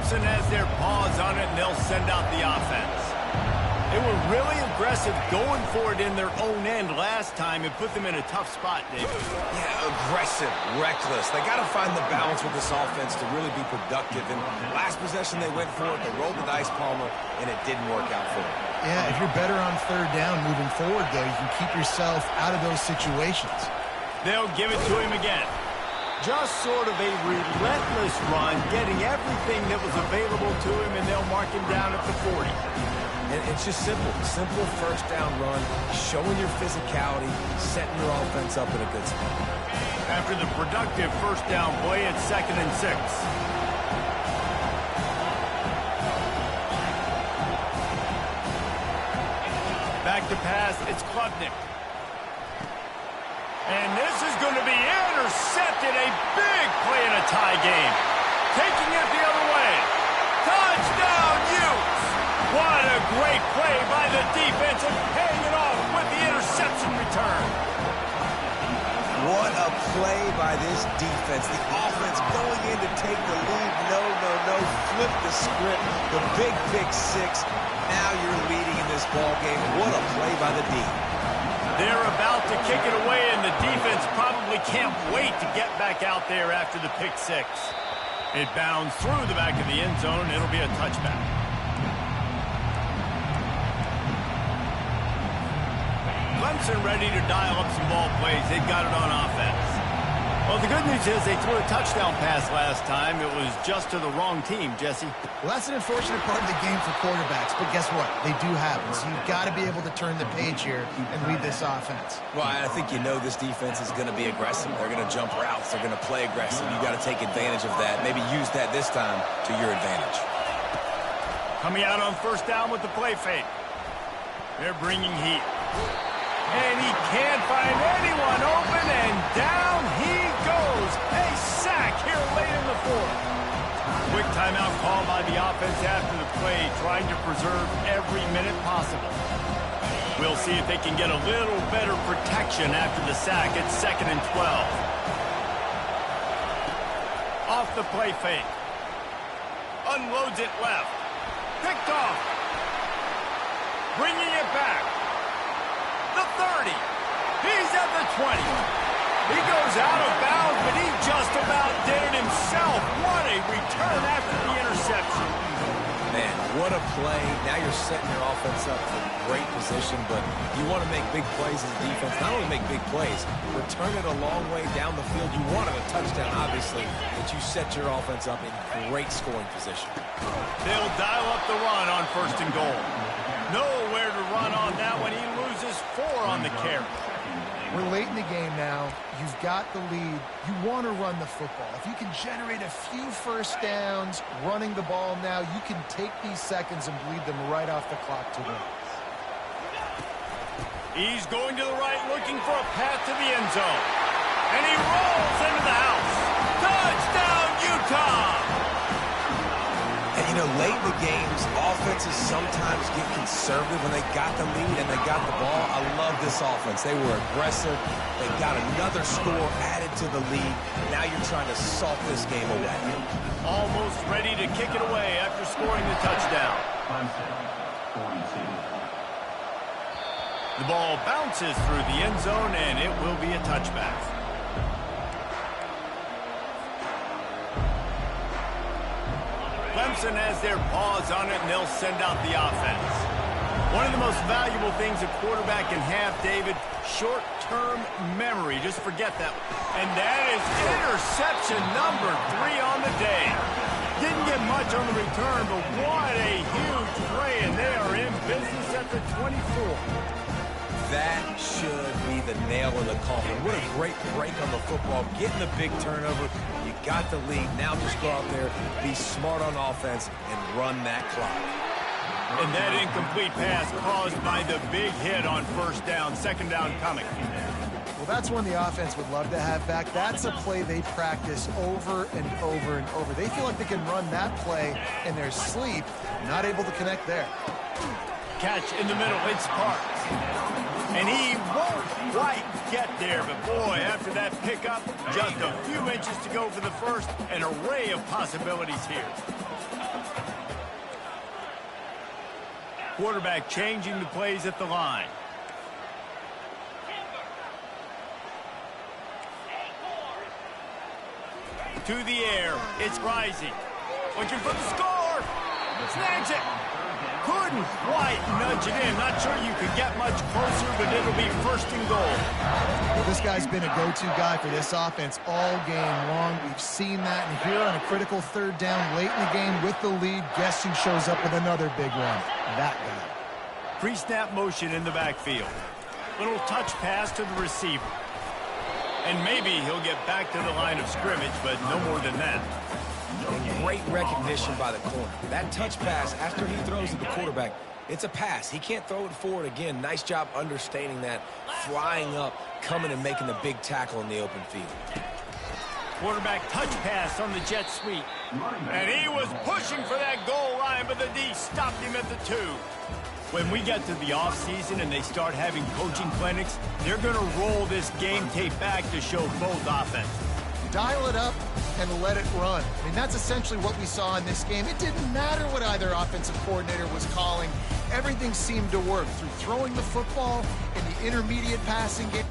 Clemson has their paws on it, and they'll send out the offense. They were really aggressive going for it in their own end last time and put them in a tough spot, David. Yeah, aggressive, reckless. They got to find the balance with this offense to really be productive. And last possession they went for it, they rolled the dice, Palmer, and it didn't work out for them. Yeah, if you're better on third down moving forward, though, you can keep yourself out of those situations. They'll give it to him again. Just sort of a relentless run, getting everything that was available to him, and they'll mark him down at the 40. And it's just simple first down run, showing your physicality, setting your offense up in a good spot. After the productive first down play, it's 2nd and 6. Back to pass, it's Klubnik. And this is going to be intercepted. A big play in a tie game. Taking it the other way. Touchdown, Utes! What a great play by the defense and paying it off with the interception return. What a play by this defense. The offense going in to take the lead. No. Flip the script. The big pick six. Now you're leading in this ball game. What a play by the D. They're about to kick it away, and the defense probably can't wait to get back out there after the pick six. It bounds through the back of the end zone. It'll be a touchback. Clemson ready to dial up some ball plays. They've got it on offense. Well, the good news is they threw a touchdown pass last time. It was just to the wrong team, Jesse. Well, that's an unfortunate part of the game for quarterbacks, but guess what? They do happen, so you've got to be able to turn the page here and lead this offense. Well, I think you know this defense is going to be aggressive. They're going to jump routes. They're going to play aggressive. You've got to take advantage of that. Maybe use that this time to your advantage. Coming out on first down with the play fake. They're bringing heat. And he can't find anyone open, and down he goes. A sack here late in the fourth. Quick timeout call by the offense after the play, trying to preserve every minute possible. We'll see if they can get a little better protection after the sack. It's 2nd and 12. Off the play fake. Unloads it left. Picked off. Bringing it back. The 30. He's at the 20. He goes out of bounds, but he just about did it himself. What a return after the interception. Man, what a play. Now you're setting your offense up for great position, but you want to make big plays as a defense. Not only make big plays, return it a long way down the field. You wanted a touchdown, obviously, but you set your offense up in great scoring position. They'll dial up the run on 1st and goal. Nowhere to run on that one. He loses 4 on the carry. We're late in the game now. You've got the lead. You want to run the football. If you can generate a few first downs running the ball now, you can take these seconds and bleed them right off the clock to win. He's going to the right, looking for a path to the end zone. And he rolls into the house. Touchdown, Utah! And, you know, late in the games, offenses sometimes get conservative when they got the lead and they got the ball. I love this offense. They were aggressive. They got another score added to the lead. Now you're trying to salt this game away. Almost ready to kick it away after scoring the touchdown. The ball bounces through the end zone, and it will be a touchback. Clemson has their paws on it, and they'll send out the offense. One of the most valuable things a quarterback can have, David, short-term memory. Just forget that. And that is interception number 3 on the day. Didn't get much on the return, but what a huge play, and they are in business at the 24. That should be the nail in the coffin. What a great break on the football. Getting the big turnover. You got the lead. Now just go out there, be smart on offense, and run that clock. And that incomplete pass caused by the big hit on first down. 2nd down coming. Well, that's one the offense would love to have back. That's a play they practice over and over and over. They feel like they can run that play in their sleep. Not able to connect there. Catch in the middle. It's Parks. And he won't quite get there, but boy, after that pickup, just a few inches to go for the first, an array of possibilities here. Quarterback changing the plays at the line. To the air. It's rising. Looking for the score. Snags it. Couldn't quite nudge it in. Not sure you could get much closer, but it'll be first and goal. Well, this guy's been a go-to guy for this offense all game long. We've seen that, and here on a critical third down late in the game with the lead, guess who shows up with another big one? That guy. Pre-snap motion in the backfield. Little touch pass to the receiver. And maybe he'll get back to the line of scrimmage, but no more than that. And great recognition by the corner. That touch pass after he throws to the quarterback, it's a pass. He can't throw it forward again. Nice job understanding that, flying up, coming and making the big tackle in the open field. Quarterback touch pass on the jet sweep. And he was pushing for that goal line, but the D stopped him at the 2. When we get to the offseason and they start having coaching clinics, they're going to roll this game tape back to show both offenses. Dial it up and let it run. I mean, that's essentially what we saw in this game. It didn't matter what either offensive coordinator was calling. Everything seemed to work through throwing the football in the intermediate passing game.